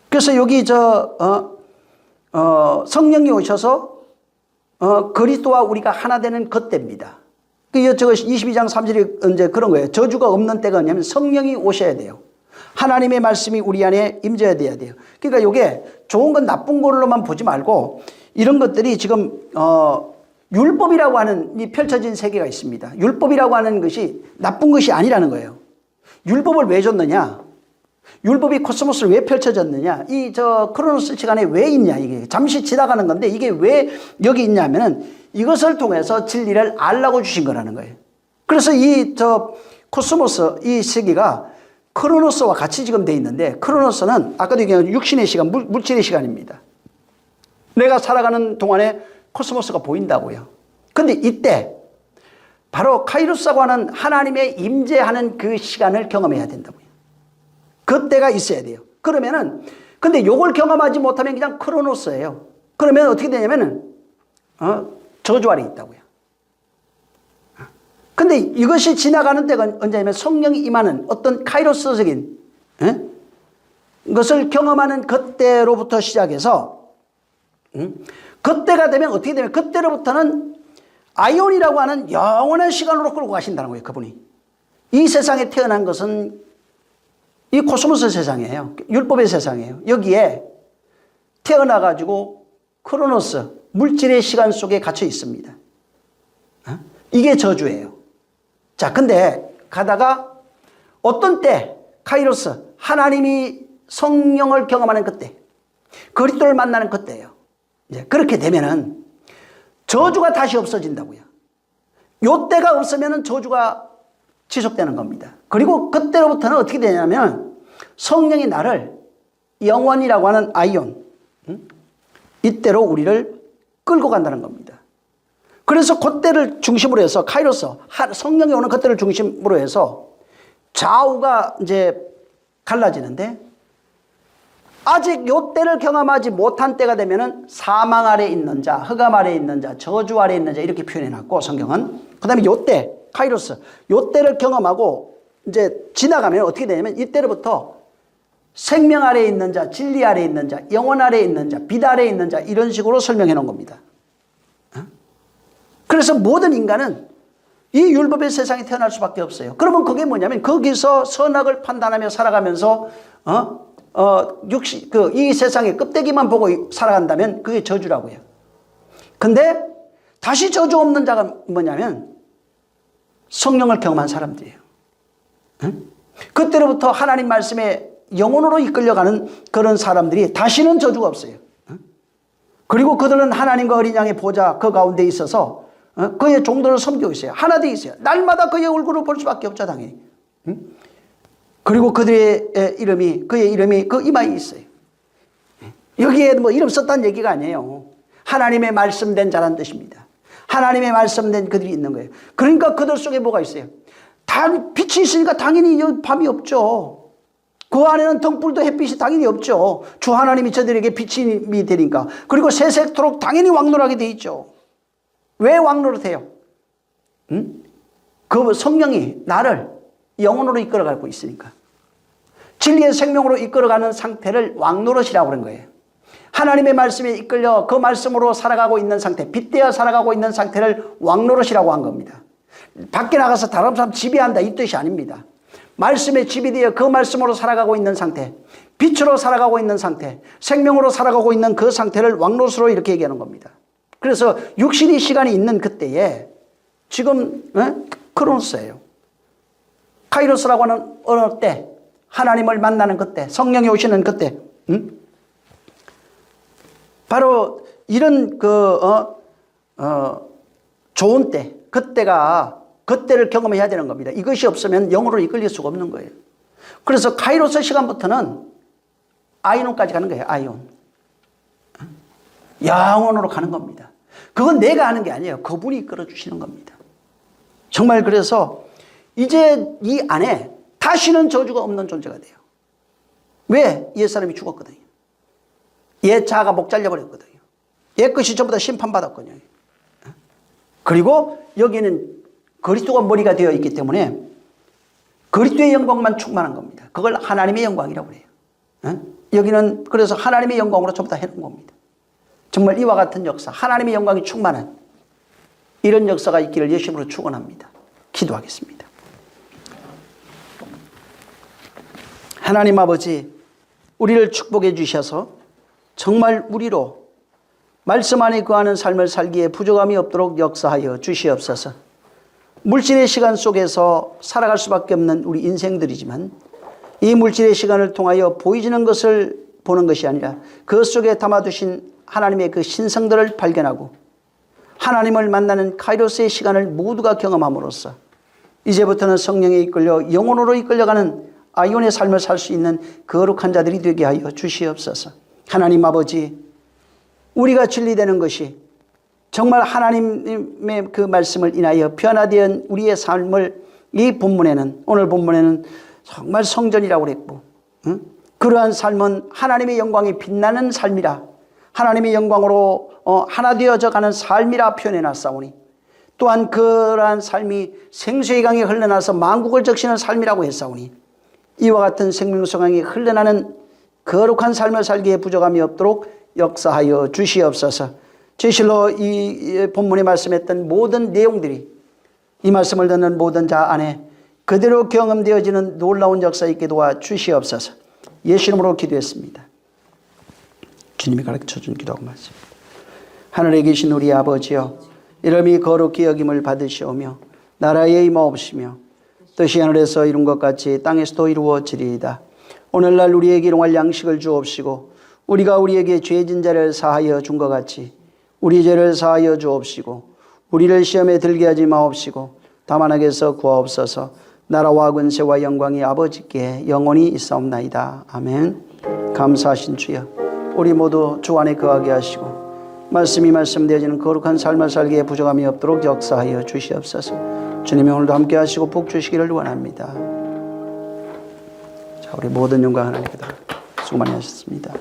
그래서 여기 성령이 오셔서 그리스도와 우리가 하나 되는 그때입니다. 저거 22장 3절이 언제 그런 거예요. 저주가 없는 때가 뭐냐면 성령이 오셔야 돼요. 하나님의 말씀이 우리 안에 임재해야 돼요. 그러니까 이게 좋은 건 나쁜 걸로만 보지 말고 이런 것들이 지금 율법이라고 하는 이 펼쳐진 세계가 있습니다. 율법이라고 하는 것이 나쁜 것이 아니라는 거예요. 율법을 왜 줬느냐? 율법이 코스모스를 왜 펼쳐졌느냐? 크로노스 시간에 왜 있냐? 이게 잠시 지나가는 건데 이게 왜 여기 있냐면은 이것을 통해서 진리를 알라고 주신 거라는 거예요. 그래서 코스모스 이 세계가 크로노스와 같이 지금 돼 있는데 크로노스는 아까도 얘기한 육신의 시간, 물질의 시간입니다. 내가 살아가는 동안에 코스모스가 보인다고요. 근데 이때 바로 카이로스라고 하는 하나님의 임재하는 그 시간을 경험해야 된다고요. 그때가 있어야 돼요. 그러면은 근데 요걸 경험하지 못하면 그냥 크로노스예요. 그러면 어떻게 되냐면은 저주 아래 있다고요. 근데 이것이 지나가는 때가 언제냐면 성령이 임하는 어떤 카이로스적인 것을 경험하는 그때로부터 시작해서 그때가 되면 어떻게 되면 그때로부터는 아이온이라고 하는 영원한 시간으로 끌고 가신다는 거예요. 그분이. 이 세상에 태어난 것은 이 코스모스 세상이에요. 율법의 세상이에요. 여기에 태어나가지고 크로노스, 물질의 시간 속에 갇혀 있습니다. 이게 저주예요. 자, 근데 가다가 어떤 때, 카이로스, 하나님이 성령을 경험하는 그때, 그리스도를 만나는 그때예요. 이제 그렇게 되면은 저주가 다시 없어진다고요. 요 때가 없으면은 저주가 지속되는 겁니다. 그리고 그때로부터는 어떻게 되냐면 성령이 나를 영원이라고 하는 아이온, 이때로 우리를 끌고 간다는 겁니다. 그래서 그때를 중심으로 해서 카이로스, 성령이 오는 그때를 중심으로 해서 좌우가 이제 갈라지는데 아직 요 때를 경험하지 못한 때가 되면은 사망 아래 있는 자, 흑암 아래 있는 자, 저주 아래 있는 자 이렇게 표현해 놨고 성경은 그 다음에 요 때, 카이로스, 요 때를 경험하고 이제 지나가면 어떻게 되냐면 이때로부터 생명 아래 있는 자, 진리 아래 있는 자, 영원 아래 있는 자, 빛 아래 있는 자 이런 식으로 설명해 놓은 겁니다. 그래서 모든 인간은 이 율법의 세상에 태어날 수밖에 없어요. 그러면 그게 뭐냐면 거기서 선악을 판단하며 살아가면서 이 세상의 껍데기만 보고 살아간다면 그게 저주라고요. 근데 다시 저주 없는 자가 뭐냐면 성령을 경험한 사람들이에요. 그때로부터 하나님 말씀에 영혼으로 이끌려가는 그런 사람들이 다시는 저주가 없어요. 그리고 그들은 하나님과 어린 양의 보좌 그 가운데 있어서 그의 종들을 섬기고 있어요. 하나 되어 있어요. 날마다 그의 얼굴을 볼 수밖에 없죠, 당연히. 그리고 그의 이름이 그 이마에 있어요. 여기에 뭐 이름 썼다는 얘기가 아니에요. 하나님의 말씀된 자란 뜻입니다. 하나님의 말씀된 그들이 있는 거예요. 그러니까 그들 속에 뭐가 있어요? 빛이 있으니까 당연히 밤이 없죠. 그 안에는 등불도 햇빛이 당연히 없죠. 주 하나님이 저들에게 빛이 되니까. 그리고 세세토록 당연히 왕노하게 돼 있죠. 왜 왕노릇해요? 그 성령이 나를 영혼으로 이끌어가고 있으니까. 진리의 생명으로 이끌어가는 상태를 왕노릇이라고 그런 거예요. 하나님의 말씀에 이끌려 그 말씀으로 살아가고 있는 상태, 빗대어 살아가고 있는 상태를 왕노릇이라고 한 겁니다. 밖에 나가서 다른 사람 지배한다 이 뜻이 아닙니다. 말씀에 집이 되어 그 말씀으로 살아가고 있는 상태, 빛으로 살아가고 있는 상태, 생명으로 살아가고 있는 그 상태를 왕노릇으로 이렇게 얘기하는 겁니다. 그래서 육신의 시간이 있는 그때에 지금 크로노스예요. 카이로스라고 하는 어느 때, 하나님을 만나는 그때, 성령이 오시는 그때, 바로 이런 좋은 때, 그때를 경험해야 되는 겁니다. 이것이 없으면 영으로 이끌릴 수가 없는 거예요. 그래서 카이로스 시간부터는 아이온까지 가는 거예요. 아이온. 영원으로 가는 겁니다. 그건 내가 하는 게 아니에요. 그분이 이끌어주시는 겁니다. 정말 그래서 이제 이 안에 다시는 저주가 없는 존재가 돼요. 왜? 옛사람이 죽었거든요. 옛 자아가 목 잘려버렸거든요. 옛 것이 전부 다 심판받았거든요. 그리고 여기는 그리스도가 머리가 되어 있기 때문에 그리스도의 영광만 충만한 겁니다. 그걸 하나님의 영광이라고 해요. 여기는 그래서 하나님의 영광으로 전부 다 해놓은 겁니다. 정말 이와 같은 역사, 하나님의 영광이 충만한 이런 역사가 있기를 예수님으로 축원합니다. 기도하겠습니다. 하나님 아버지, 우리를 축복해 주셔서 정말 우리로 말씀 안에 거하는 삶을 살기에 부족함이 없도록 역사하여 주시옵소서. 물질의 시간 속에서 살아갈 수밖에 없는 우리 인생들이지만 이 물질의 시간을 통하여 보이지는 것을 보는 것이 아니라 그 속에 담아두신 하나님의 그 신성들을 발견하고 하나님을 만나는 카이로스의 시간을 모두가 경험함으로써 이제부터는 성령에 이끌려 영혼으로 이끌려가는 아이온의 삶을 살 수 있는 거룩한 자들이 되게 하여 주시옵소서. 하나님 아버지, 우리가 진리되는 것이 정말 하나님의 그 말씀을 인하여 변화된 우리의 삶을 이 본문에는, 오늘 본문에는 정말 성전이라고 그랬고, 그러한 삶은 하나님의 영광이 빛나는 삶이라, 하나님의 영광으로 하나 되어져 가는 삶이라 표현해 놨사오니, 또한 그러한 삶이 생수의 강이 흘러나서 만국을 적시는 삶이라고 했사오니, 이와 같은 생명수 강이 흘러나는 거룩한 삶을 살기에 부족함이 없도록 역사하여 주시옵소서. 진실로 이 본문에 말씀했던 모든 내용들이 이 말씀을 듣는 모든 자 안에 그대로 경험되어지는 놀라운 역사 있게 도와 주시옵소서. 예수 이름으로 기도했습니다. 주님이 가르쳐준 기도하고 말씀. 하늘에 계신 우리 아버지여, 이름이 거룩히 여김을 받으시오며 나라에 임하옵시며 뜻이 하늘에서 이룬 것 같이 땅에서도 이루어지리이다. 오늘날 우리에게 일용할 양식을 주옵시고 우리가 우리에게 죄진 자를 사하여 준 것 같이 우리 죄를 사하여 주옵시고 우리를 시험에 들게 하지 마옵시고 다만 악에서 구하옵소서. 나라와 권세와 영광이 아버지께 영원히 있사옵나이다. 아멘. 감사하신 주여, 우리 모두 주 안에 거하게 하시고 말씀이 말씀되어지는 거룩한 삶을 살기에 부족함이 없도록 역사하여 주시옵소서. 주님이 오늘도 함께 하시고 복 주시기를 원합니다. 자, 우리 모든 영광 하나님께 수고 많이 하셨습니다.